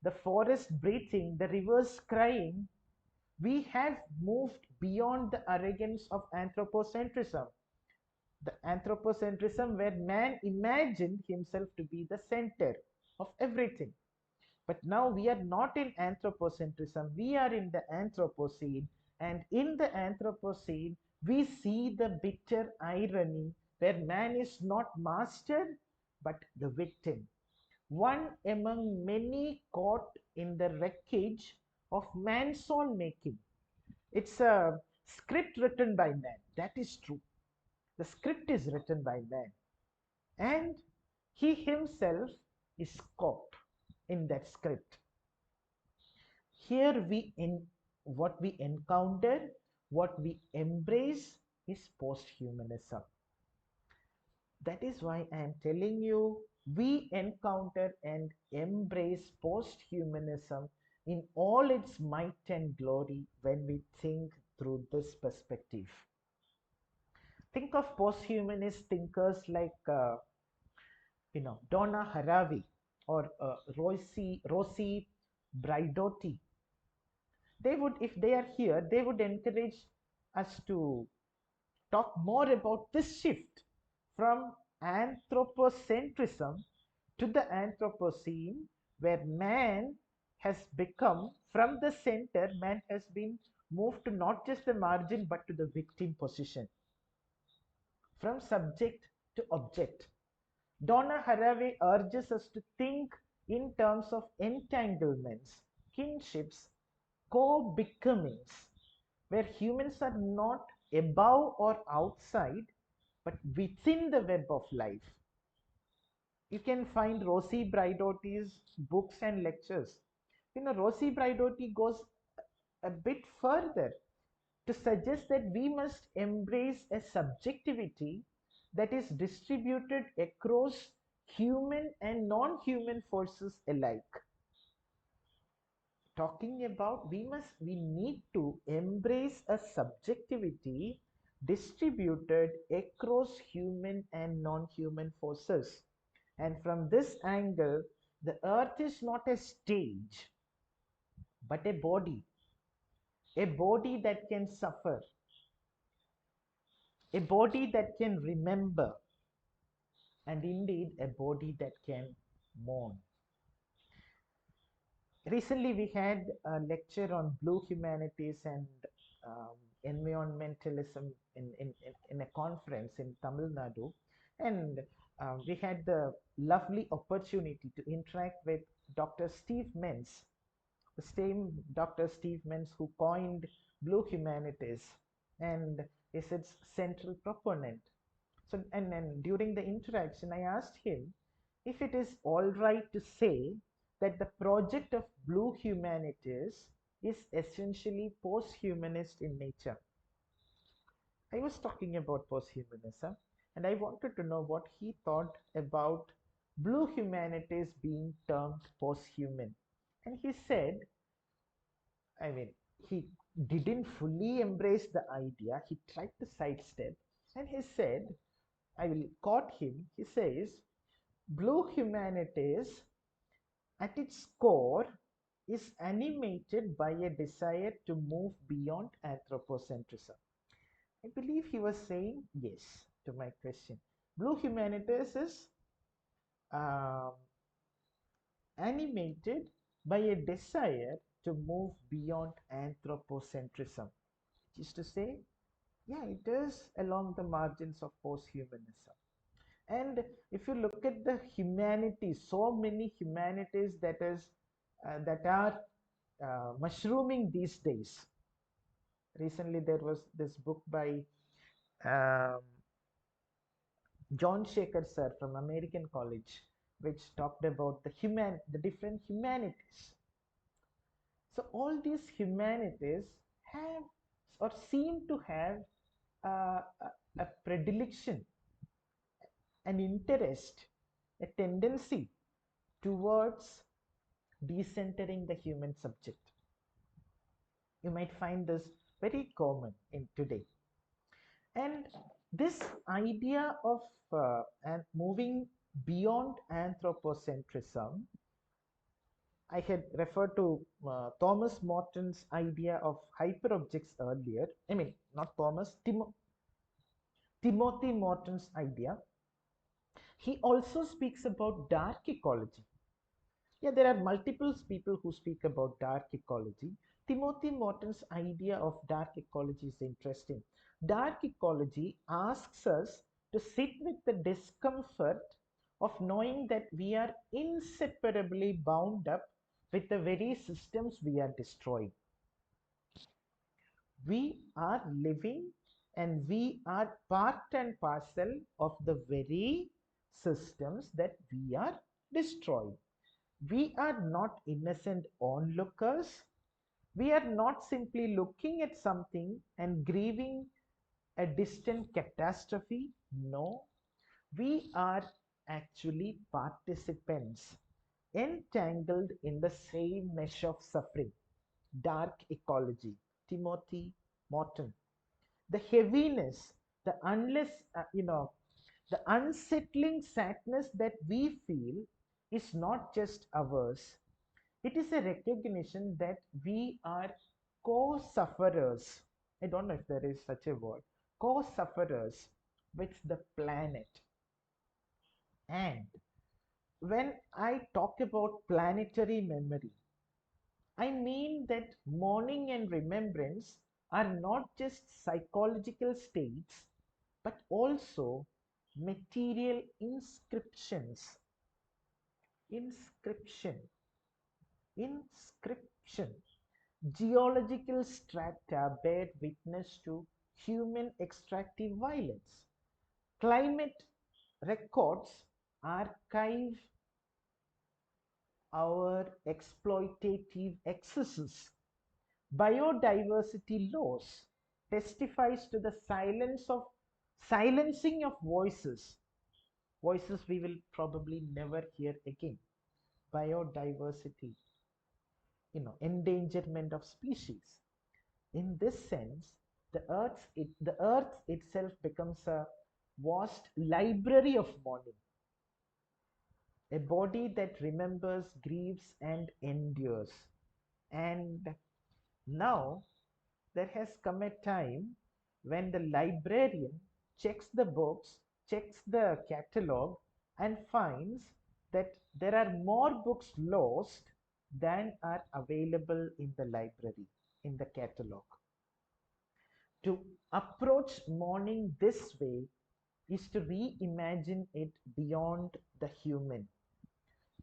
the forest breathing, the rivers crying, we have moved beyond the arrogance of anthropocentrism. The anthropocentrism where man imagined himself to be the center of everything. But now we are not in anthropocentrism, we are in the Anthropocene. And in the Anthropocene, we see the bitter irony where man is not master but the victim, one among many caught in the wreckage of man's own making. It's a script written by man, that is true. The script is written by man, and he himself is caught in that script. Here what we encounter, what we embrace is posthumanism. That is why I am telling you, we encounter and embrace posthumanism in all its might and glory when we think through this perspective. Think of posthumanist thinkers like Donna Haraway or Rosie Braidotti. They would, if they are here, they would encourage us to talk more about this shift from anthropocentrism to the Anthropocene, where man has become, from the center, man has been moved to not just the margin but to the victim position, from subject to object. Donna Haraway urges us to think in terms of entanglements, kinships, co-becomings, where humans are not above or outside, but within the web of life. You can find Rosie Braidotti's books and lectures. Rosie Braidotti goes a bit further to suggest that we must embrace a subjectivity that is distributed across human and non-human forces alike. Talking about we need to embrace a subjectivity distributed across human and non-human forces. And from this angle, the earth is not a stage but a body that can suffer, a body that can remember, and indeed a body that can mourn. Recently, we had a lecture on blue humanities and environmentalism in a conference in Tamil Nadu. And we had the lovely opportunity to interact with Dr. Steve Menz, the same Dr. Steve Menz who coined blue humanities and is its central proponent. So, and then during the interaction, I asked him if it is all right to say that the project of blue humanities is essentially post-humanist in nature. I was talking about post-humanism, and I wanted to know what he thought about blue humanities being termed post-human. And he said, I mean, he didn't fully embrace the idea. He tried to sidestep, and he said, I will quote him. He says, blue humanities at its core is animated by a desire to move beyond anthropocentrism. I believe he was saying yes to my question. Blue humanities is um, animated by a desire to move beyond anthropocentrism, which is to say, yeah, it is along the margins of posthumanism. And if you look at the humanities, so many humanities that are mushrooming these days. Recently, there was this book by um, John Shaker sir from American College, which talked about the different humanities. So all these humanities have or seem to have a predilection, an interest, a tendency towards decentering the human subject. You might find this very common in today. And this idea of and moving beyond anthropocentrism, I had referred to Thomas Morton's idea of hyperobjects earlier. I mean, not Thomas, Timothy Morton's idea. He also speaks about dark ecology. Yeah, there are multiple people who speak about dark ecology. Timothy Morton's idea of dark ecology is interesting. Dark ecology asks us to sit with the discomfort of knowing that we are inseparably bound up with the very systems we are destroying. We are living and we are part and parcel of the very systems that we are destroying. We are not innocent onlookers. We are not simply looking at something and grieving a distant catastrophe. No, we are actually participants entangled in the same mesh of suffering. Dark ecology, Timothy Morton. The heaviness, the the unsettling sadness that we feel is not just ours. It is a recognition that we are co-sufferers. I don't know if there is such a word. Co-sufferers with the planet. And when I talk about planetary memory, I mean that mourning and remembrance are not just psychological states, but also material inscriptions. Inscription. Inscription. Geological strata bear witness to human extractive violence. Climate records archive our exploitative excesses. Biodiversity loss testifies to the silencing of voices, voices we will probably never hear again. Biodiversity, endangerment of species. In this sense, the earth itself becomes a vast library of mourning, a body that remembers, grieves, and endures. And now there has come a time when the librarian checks the books, checks the catalog, and finds that there are more books lost than are available in the library, in the catalog. To approach mourning this way is to reimagine it beyond the human,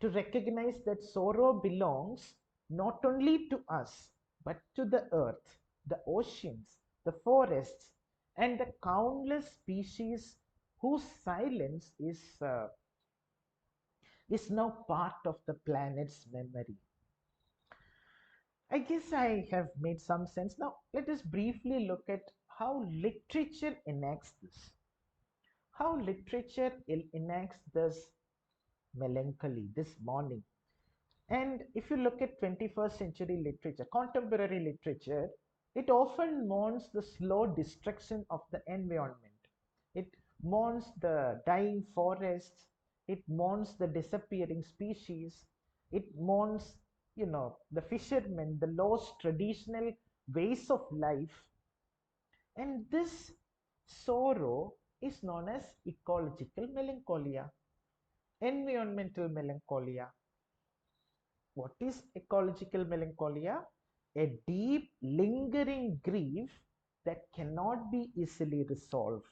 to recognize that sorrow belongs not only to us, but to the earth, the oceans, the forests, and the countless species whose silence is now part of the planet's memory. I guess I have made some sense. Now, let us briefly look at how literature enacts this. How literature enacts this melancholy, this mourning. And if you look at 21st century literature, contemporary literature, it often mourns the slow destruction of the environment. It mourns the dying forests. It mourns the disappearing species. It mourns, the fishermen, the lost traditional ways of life. And this sorrow is known as ecological melancholia, environmental melancholia. What is ecological melancholia? A deep, lingering grief that cannot be easily resolved.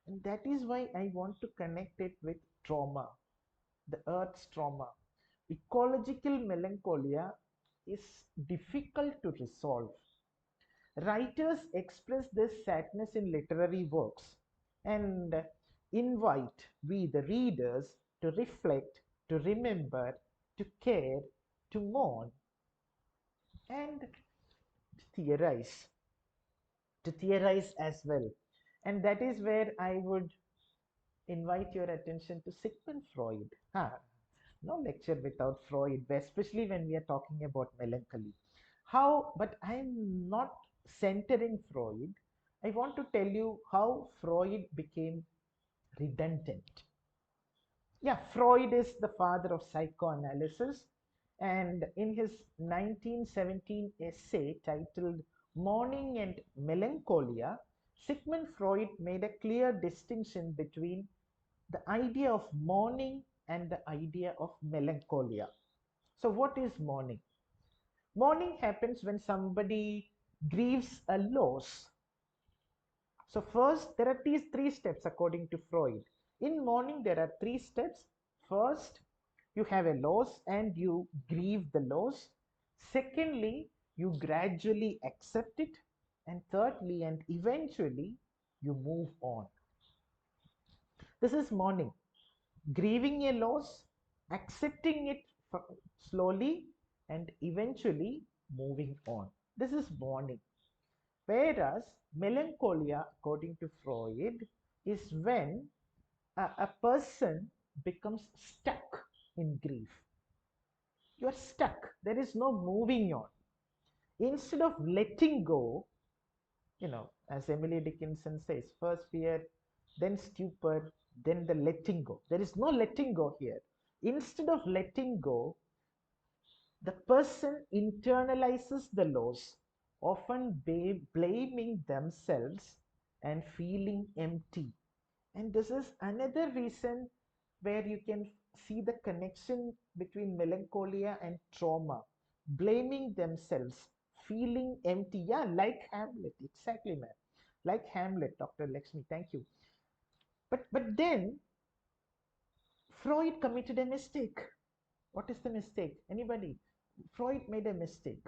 And that is why I want to connect it with trauma, the earth's trauma. Ecological melancholia is difficult to resolve. Writers express this sadness in literary works, and invite we, the readers, to reflect, to remember, to care, to mourn, and to theorize as well. And that is where I would invite your attention to Sigmund Freud. No lecture without Freud, especially when we are talking about melancholy. How, but I'm not centering Freud. I want to tell you how Freud became redundant. Yeah, Freud is the father of psychoanalysis, and in his 1917 essay titled Mourning and Melancholia, Sigmund Freud made a clear distinction between the idea of mourning and the idea of melancholia. So, what is mourning? Mourning happens when somebody grieves a loss. So, first, there are these three steps according to Freud. In mourning, there are three steps. First, you have a loss and you grieve the loss. Secondly, you gradually accept it. And thirdly, and eventually, you move on. This is mourning. Grieving a loss, accepting it slowly, and eventually moving on. This is mourning. Whereas melancholia, according to Freud, is when a person becomes stuck in grief. You are stuck. There is no moving on. Instead of letting go, as Emily Dickinson says, first fear, then stupor, then the letting go. There is no letting go here. Instead of letting go, the person internalizes the loss, often blaming themselves and feeling empty. And this is another reason where you can see the connection between melancholia and trauma. Blaming themselves, feeling empty. Yeah, like Hamlet. Exactly, man. Like Hamlet, Dr. Lakshmi. Thank you. But then Freud committed a mistake. What is the mistake? Anybody? Freud made a mistake.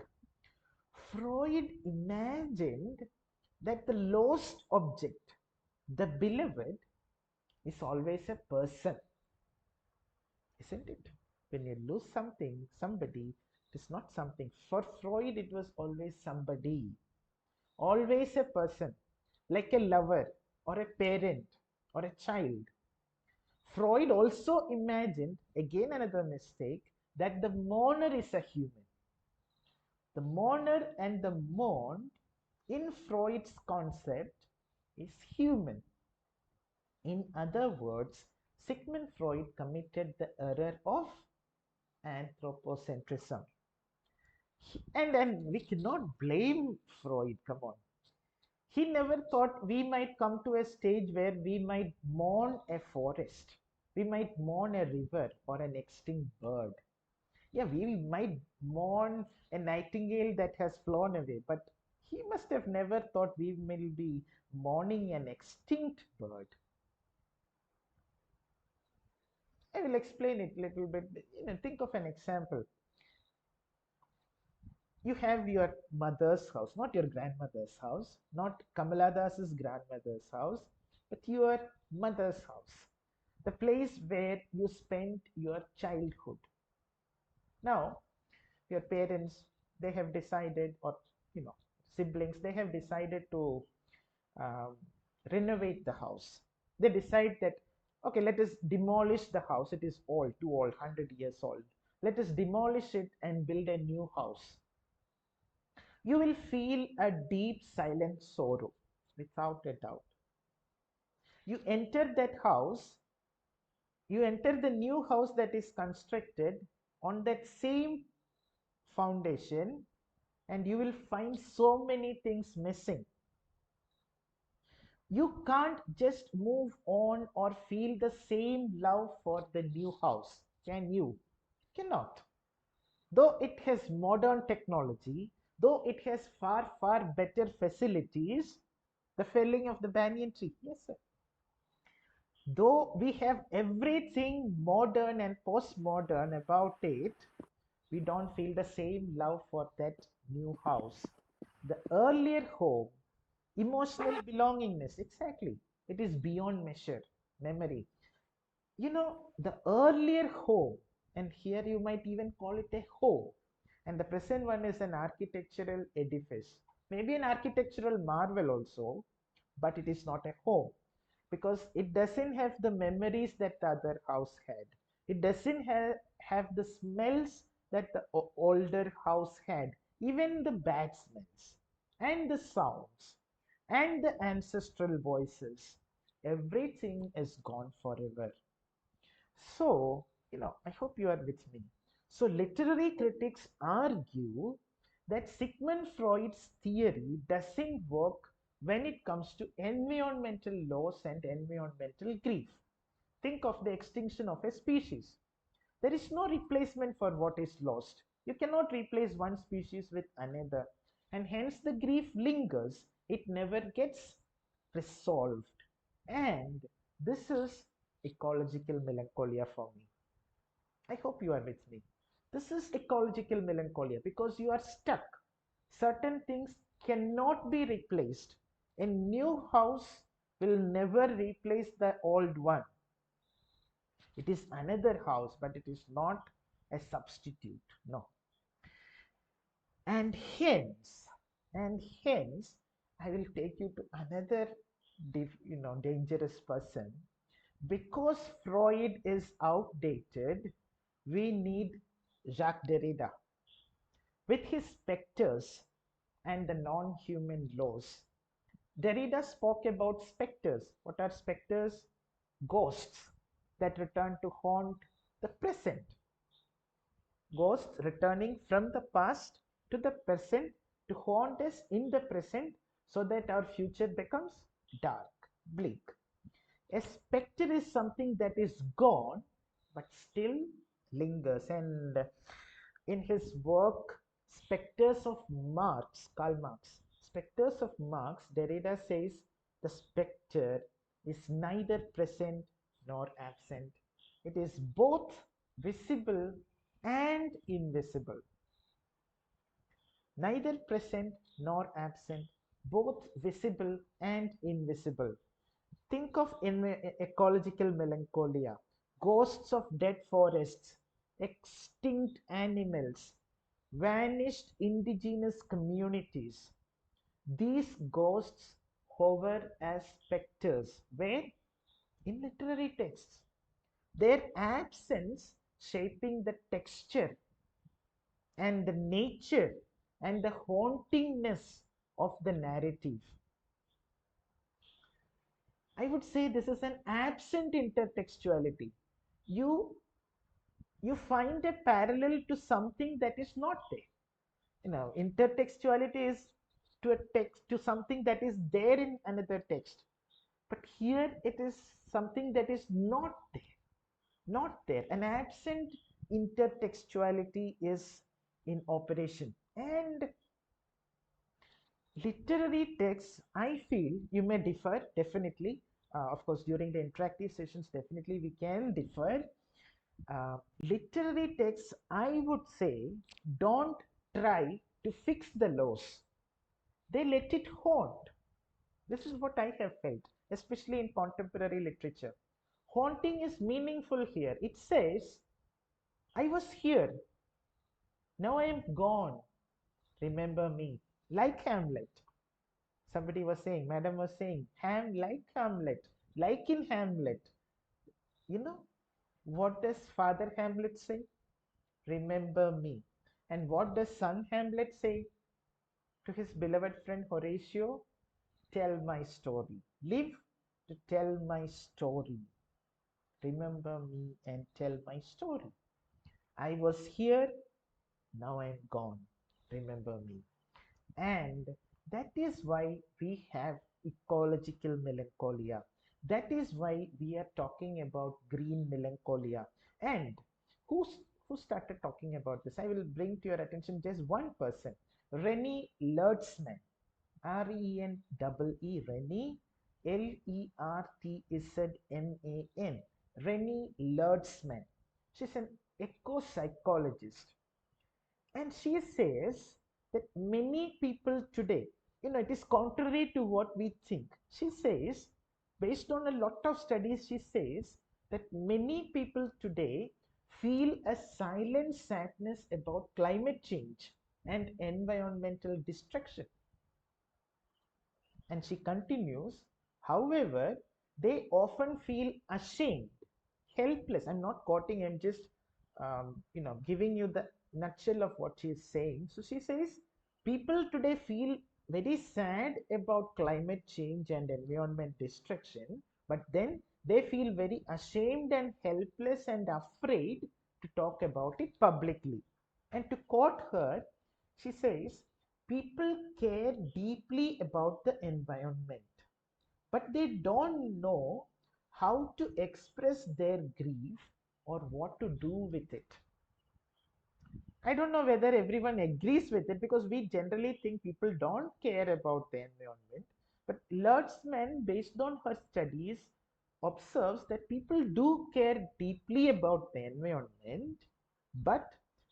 Freud imagined that the lost object, the beloved, is always a person, isn't it? When you lose something, somebody, it is not something. For Freud, it was always somebody, always a person, like a lover or a parent or a child. Freud also imagined, again another mistake, that the mourner is a human. The mourner and the mourned, in Freud's concept, is human. In other words, Sigmund Freud committed the error of anthropocentrism. And we cannot blame Freud, come on. He never thought we might come to a stage where we might mourn a forest, we might mourn a river or an extinct bird. Yeah, we might mourn a nightingale that has flown away, but he must have never thought we will be mourning an extinct bird. I will explain it a little bit. Think of an example. You have your mother's house, not your grandmother's house, not Kamala Das's grandmother's house, but your mother's house, the place where you spent your childhood. Now, your parents, they have decided, or siblings, they have decided to um, renovate the house. They decide that, okay, let us demolish the house. It is old, too old, 100 years old. Let us demolish it and build a new house. You will feel a deep, silent sorrow, without a doubt. You enter that house, you enter the new house that is constructed on that same foundation, and you will find so many things missing. You can't just move on or feel the same love for the new house, can you? Cannot. Though it has modern technology, though it has far, far better facilities, the felling of the banyan tree, yes, sir. Though we have everything modern and postmodern about it, we don't feel the same love for that new house. The earlier home, emotional belongingness, exactly, it is beyond measure. memory. The earlier home, and here you might even call it a home, and the present one is an architectural edifice, maybe an architectural marvel also, but it is not a home because it doesn't have the memories that the other house had. It doesn't have the smells that the older house had, even the bad smells and the sounds and the ancestral voices. Everything is gone forever. So, I hope you are with me. So, literary critics argue that Sigmund Freud's theory doesn't work when it comes to environmental loss and environmental grief. Think of the extinction of a species. There is no replacement for what is lost. You cannot replace one species with another, and hence the grief lingers. It never gets resolved. And this is ecological melancholia for me. I hope you are with me. This is ecological melancholia because you are stuck. Certain things cannot be replaced. A new house will never replace the old one. It is another house, but it is not a substitute. No. And hence, and hence, I will take you to another, dangerous person. Because Freud is outdated, we need Jacques Derrida with his specters and the non-human laws. Derrida spoke about specters. What are specters? Ghosts that return to haunt the present. Ghosts returning from the past to the present to haunt us in the present so that our future becomes dark, bleak. A specter is something that is gone but still lingers. And in his work, Spectres of Marx, Karl Marx, Spectres of Marx, Derrida says the specter is neither present nor absent. It is both visible and invisible. Neither present nor absent, both visible and invisible. Think of ecological melancholia, ghosts of dead forests, extinct animals, vanished indigenous communities. These ghosts hover as specters. Where? In literary texts. Their absence shaping the texture and the nature and the hauntingness of the narrative. I would say this is an absent intertextuality. You you find a parallel to something that is not there. Intertextuality is to a text to something that is there in another text. But here it is something that is not there. Not there. An absent intertextuality is in operation. And literary texts, I feel you may differ, definitely. Of course, during the interactive sessions, definitely we can differ. Literary texts, I would say, don't try to fix the laws. They let it haunt. This is what I have felt, especially in contemporary literature. Haunting is meaningful here. It says, I was here, now I am gone. Remember me. Like Hamlet. Somebody was saying, Madam was saying, like Hamlet, like in Hamlet. You know, what does Father Hamlet say? Remember me. And what does son Hamlet say to his beloved friend Horatio? Tell my story. Live to tell my story. Remember me and tell my story. I was here, now I'm gone. Remember me. And that is why we have ecological melancholia. That is why we are talking about green melancholia. And who's who started talking about this? I will bring to your attention just one person, Rennie Lertzman, RENEE, Rennie, LERTZMAN, Rennie Lertzman. She's an eco-psychologist, and she says that many people today, it is contrary to what we think. She says, Based on a lot of studies, she says that many people today feel a silent sadness about climate change and environmental destruction. And she continues, however, they often feel ashamed, helpless. I'm not quoting, I'm just giving you the nutshell of what she is saying. So she says people today feel very sad about climate change and environment destruction, but then they feel very ashamed and helpless and afraid to talk about it publicly. And to quote her, she says, people care deeply about the environment, but they don't know how to express their grief or what to do with it. I don't know whether everyone agrees with it, because we generally think people don't care about the environment. But Lurtzman, based on her studies, observes that people do care deeply about the environment, but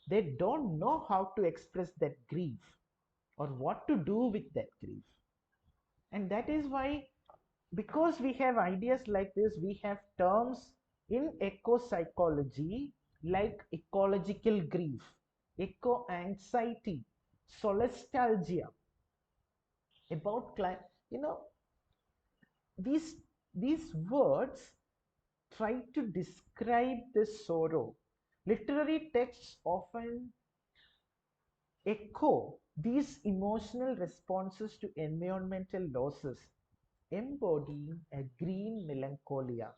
they don't know how to express that grief or what to do with that grief. And that is why, because we have ideas like this, we have terms in eco psychology like ecological grief, eco anxiety, solastalgia, about you know these these words try to describe this sorrow. Literary texts often echo these emotional responses to environmental losses, embodying a green melancholia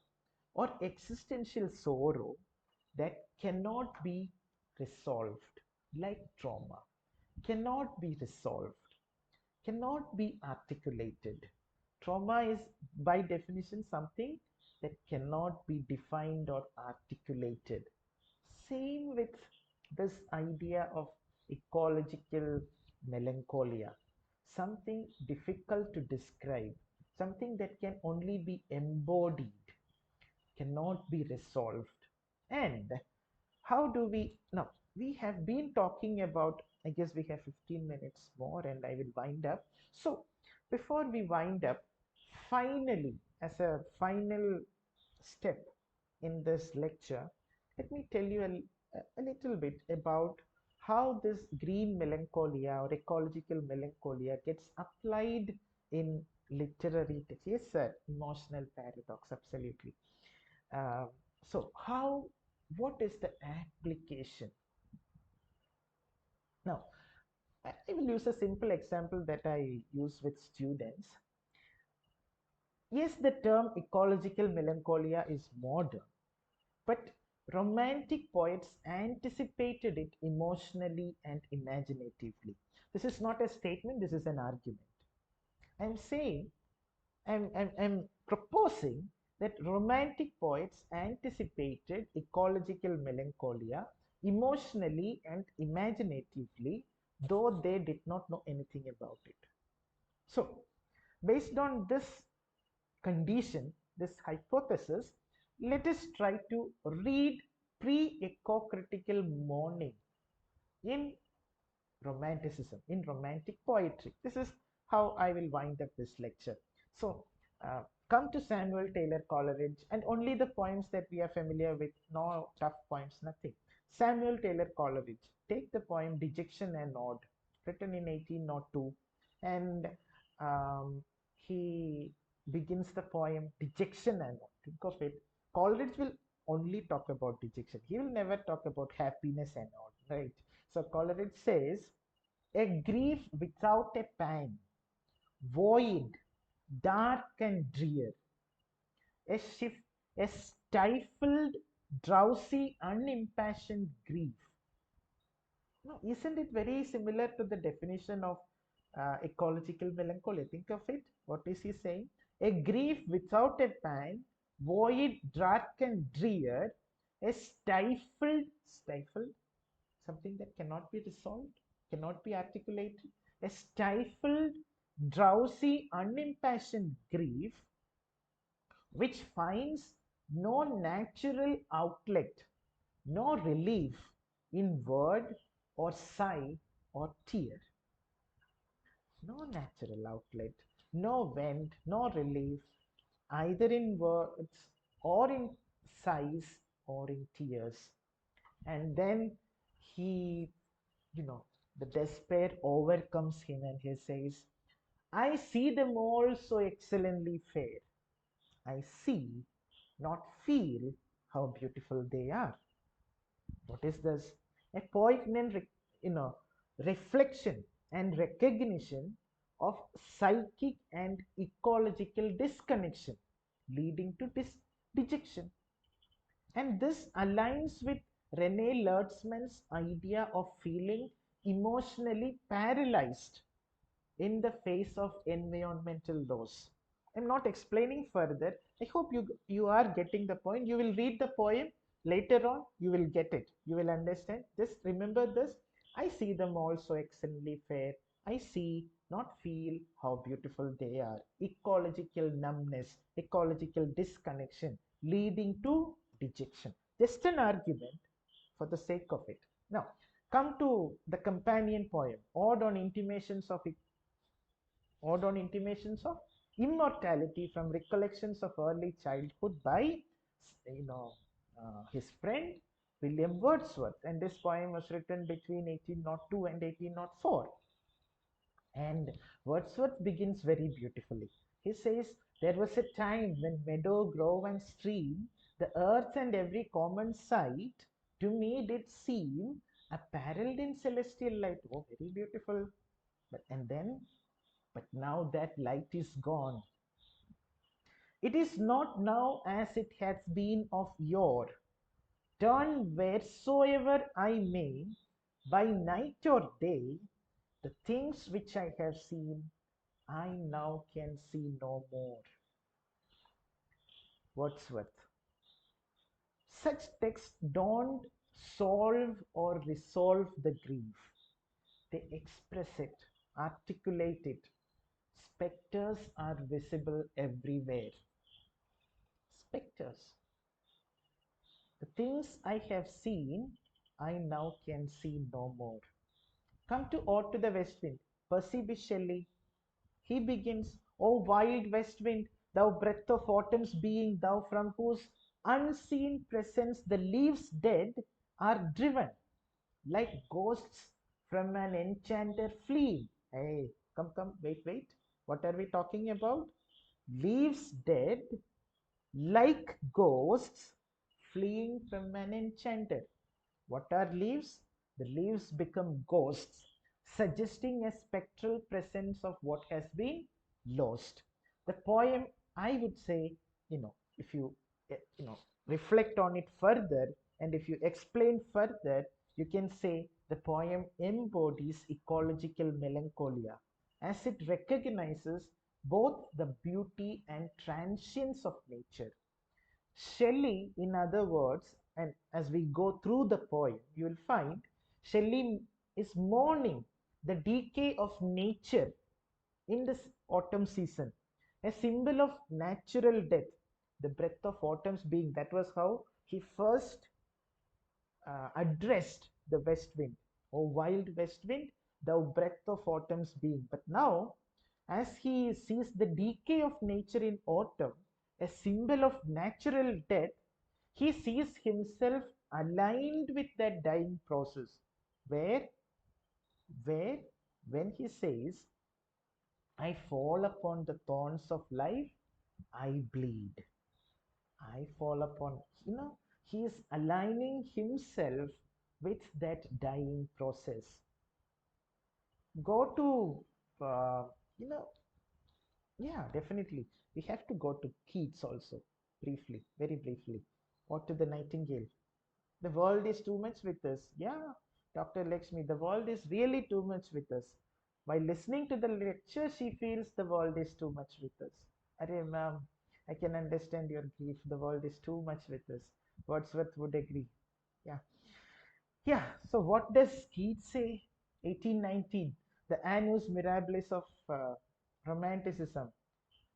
or existential sorrow that cannot be resolved, like trauma, cannot be resolved, cannot be articulated. Trauma is, by definition, something that cannot be defined or articulated. Same with this idea of ecological melancholia, something difficult to describe, something that can only be embodied, cannot be resolved. And how do we now? We have been talking about, I guess we have 15 minutes more and I will wind up. So before we wind up, finally, as a final step in this lecture, let me tell you a little bit about how this green melancholia or ecological melancholia gets applied in literary text. Yes, sir, emotional paradox, absolutely. Uh, so what is the application? Now, I will use a simple example that I use with students. Yes, the term ecological melancholia is modern, but Romantic poets anticipated it emotionally and imaginatively. This is not a statement, this is an argument. I'm saying, I'm proposing that Romantic poets anticipated ecological melancholia emotionally and imaginatively, though they did not know anything about it. So, based on this condition, this hypothesis, let us try to read pre-eco-critical mourning in Romanticism, in Romantic poetry. This is how I will wind up this lecture. So, come to Samuel Taylor Coleridge, and only the poems that we are familiar with, no tough poems, nothing. Samuel Taylor Coleridge, take the poem Dejection and Ode, written in 1802, and he begins the poem Dejection and Ode. Think of it. Coleridge will only talk about dejection. He will never talk about happiness and ode, right? So Coleridge says, a grief without a pang, void, dark and drear, a shift, a stifled, drowsy, unimpassioned grief. No, isn't it very similar to the definition of ecological melancholy? Think of it. What is he saying? A grief without a pang, void, dark and drear, a stifled, something that cannot be resolved, cannot be articulated, a stifled, drowsy, unimpassioned grief which finds no natural outlet, no relief in word or sigh or tear. No natural outlet, no vent, no relief, either in words or in sighs or in tears. And then he, you know, the despair overcomes him and he says, I see them all so excellently fair. I see, not feel, how beautiful they are. What is this? A poignant, reflection and recognition of psychic and ecological disconnection, leading to dejection. And this aligns with Rene Lertzman's idea of feeling emotionally paralyzed in the face of environmental loss. I'm not explaining further. I hope you are getting the point. You will read the poem later on. You will get it. You will understand. Just remember this. I see them all so excellently fair. I see, not feel, how beautiful they are. Ecological numbness, ecological disconnection, leading to dejection. Just an argument for the sake of it. Now, come to the companion poem, Ode on Intimations of Immortality from Recollections of Early Childhood by, you know, his friend William Wordsworth. And this poem was written between 1802 and 1804. And Wordsworth begins very beautifully. He says, there was a time when meadow, grove, and stream, the earth and every common sight, to me did seem apparelled in celestial light. Oh, very beautiful. But now that light is gone. It is not now as it hath been of yore. Turn wheresoever I may, by night or day, the things which I have seen, I now can see no more. Wordsworth. Such texts don't solve or resolve the grief. They express it, articulate it. Spectres are visible everywhere. Spectres. The things I have seen, I now can see no more. Come to Ode to the West Wind. Percy B. Shelley. He begins, O wild west wind, thou breath of autumn's being, thou from whose unseen presence the leaves dead are driven, like ghosts from an enchanter fleeing. Hey, come, wait. What are we talking about? Leaves dead, like ghosts fleeing from an enchanter. What are leaves? The leaves become ghosts, suggesting a spectral presence of what has been lost. The poem, I would say, if you, reflect on it further and if you explain further, you can say the poem embodies ecological melancholia as it recognizes both the beauty and transience of nature. Shelley, in other words, and as we go through the poem, you will find Shelley is mourning the decay of nature in this autumn season, a symbol of natural death. The breath of autumn's being, that was how he first addressed the west wind. O wild west wind, thou breath of autumn's being. But now, as he sees the decay of nature in autumn, a symbol of natural death, he sees himself aligned with that dying process. Where, where, when he says, I fall upon the thorns of life, I bleed. I fall upon, he is aligning himself with that dying process. Go to, you know, yeah, definitely. We have to go to Keats also, briefly, very briefly. Or to the Nightingale. The world is too much with us. Yeah, Dr. Lakshmi, the world is really too much with us. By listening to the lecture, she feels the world is too much with us. Arey, ma'am, I can understand your grief. The world is too much with us. Wordsworth would agree. Yeah. Yeah. So what does Keats say? 1819, the Annus Mirabilis of Romanticism.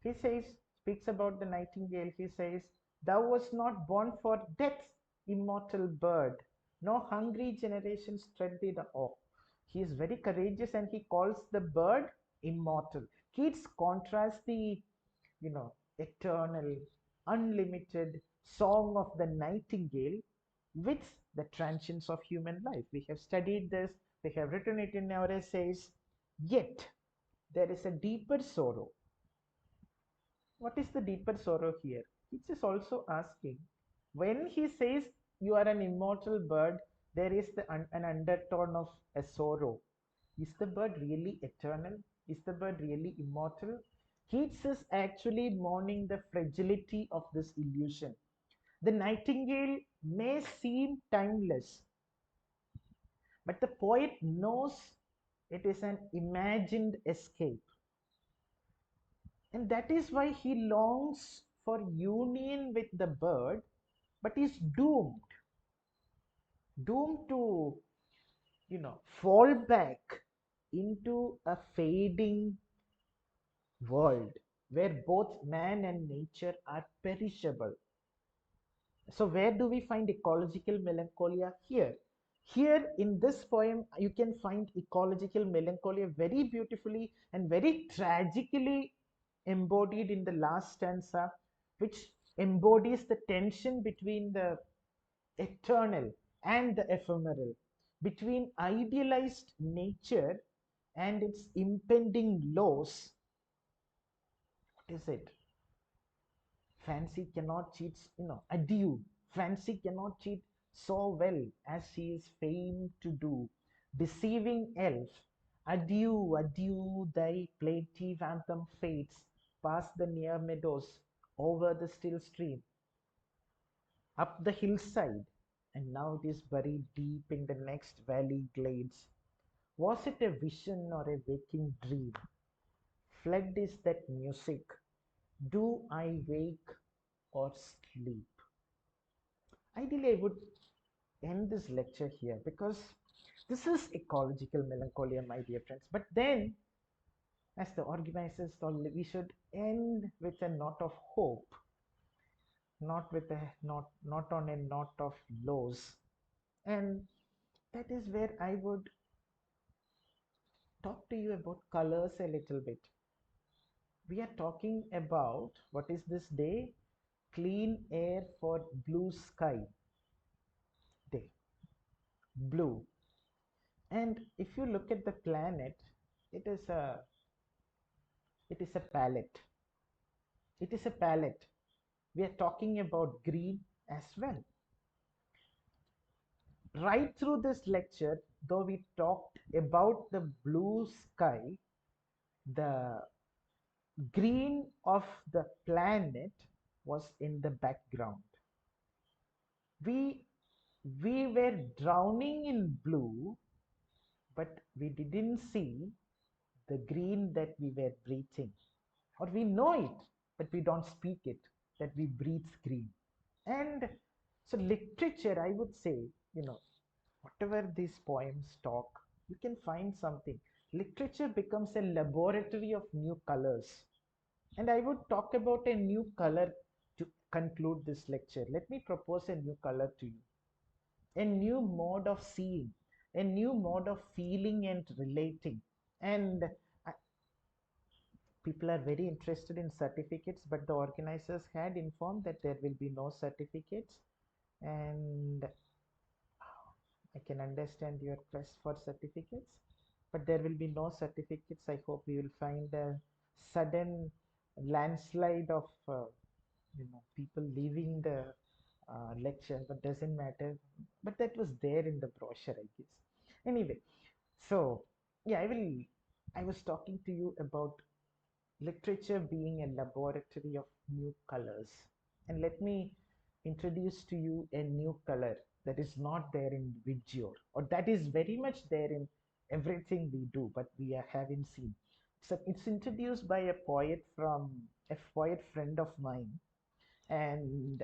He says, speaks about the nightingale. He says, thou wast not born for death, immortal bird. No hungry generations tread thee. Oh, he is very courageous and he calls the bird immortal. Keats contrasts the, eternal, unlimited song of the nightingale with the transience of human life. We have studied this, we have written it in our essays, yet there is a deeper sorrow. What is the deeper sorrow here? He's just also asking, when he says you are an immortal bird, there is an undertone of a sorrow. Is the bird really eternal? Is the bird really immortal? Keats is actually mourning the fragility of this illusion. The nightingale may seem timeless, but the poet knows it is an imagined escape. And that is why he longs for union with the bird, but is doomed to, fall back into a fading world where both man and nature are perishable. So where do we find ecological melancholia? Here in this poem, you can find ecological melancholia very beautifully and very tragically embodied in the last stanza, which embodies the tension between the eternal and the ephemeral, between idealized nature and its impending loss. What is it? Fancy cannot cheat, adieu. Fancy cannot cheat so well as she is famed to do. Deceiving elf, adieu, adieu, thy plaintive anthem fades past the near meadows, over the still stream, up the hillside, and now it is buried deep in the next valley glades. Was it a vision or a waking dream? Fled is that music. Do I wake or sleep? Ideally, I would end this lecture here because this is ecological melancholia, my dear friends. But then, as the organizers told, we should end with a note of hope, not with a not on a note of loss. And that is where I would talk to you about colors a little bit. We are talking about what is this day? Clean air for blue sky day. Blue. And if you look at the planet, it is a it is a palette. It is a palette. We are talking about green as well. Right through this lecture, though we talked about the blue sky, the green of the planet was in the background. We we were drowning in blue, but we didn't see the green that we were breathing. Or we know it, but we don't speak it, that we breathe green. And so literature, I would say, whatever these poems talk, you can find something. Literature becomes a laboratory of new colors. And I would talk about a new color to conclude this lecture. Let me propose a new color to you. A new mode of seeing, a new mode of feeling and relating. And people are very interested in certificates, but the organizers had informed that there will be no certificates. And I can understand your quest for certificates, but there will be no certificates. I hope we will find a sudden landslide of people leaving the lecture, but doesn't matter. But that was there in the brochure, I guess. Anyway, so yeah, I was talking to you about literature being a laboratory of new colors. And let me introduce to you a new color that is not there in Vigio, or that is very much there in everything we do, but we haven't seen. So it's introduced by a poet friend of mine. And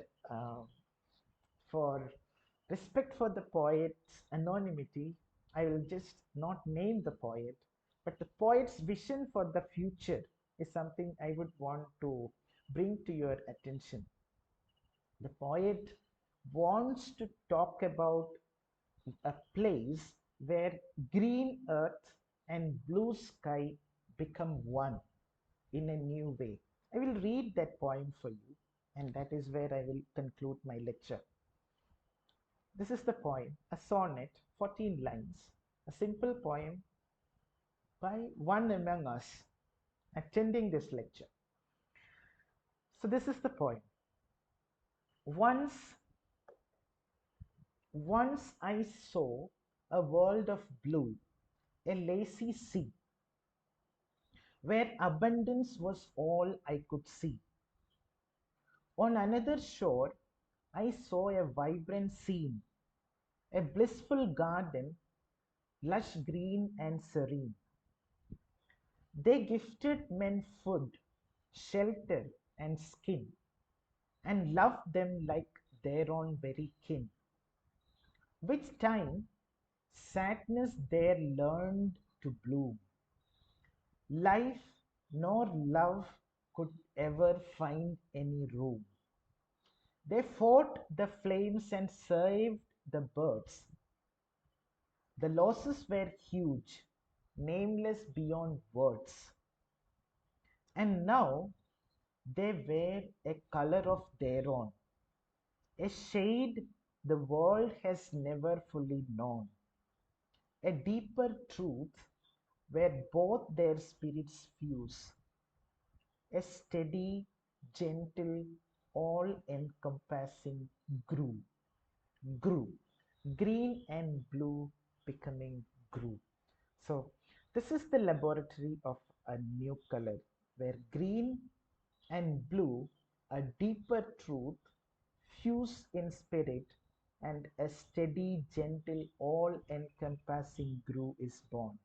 for respect for the poet's anonymity, I will just not name the poet, but the poet's vision for the future is something I would want to bring to your attention. The poet wants to talk about a place where green earth and blue sky become one in a new way. I will read that poem for you, and that is where I will conclude my lecture. This is the poem, a sonnet, 14 lines, a simple poem by one among us attending this lecture. So, this is the poem. Once, once I saw a world of blue, a lazy sea, where abundance was all I could see. On another shore, I saw a vibrant scene, a blissful garden, lush green and serene. They gifted men food, shelter, and skin, and loved them like their own very kin. With time, sadness there learned to bloom. Life nor love could ever find any room. They fought the flames and saved the birds. The losses were huge, nameless beyond words. And now they wear a color of their own, a shade the world has never fully known, a deeper truth where both their spirits fuse, a steady, gentle, all encompassing grew, grew, green and blue becoming grew. So, this is the laboratory of a new color where green and blue, a deeper truth, fuse in spirit, and a steady, gentle, all encompassing grew is born.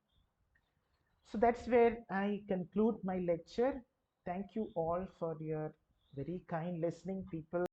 So that's where I conclude my lecture. Thank you all for your very kind listening, people.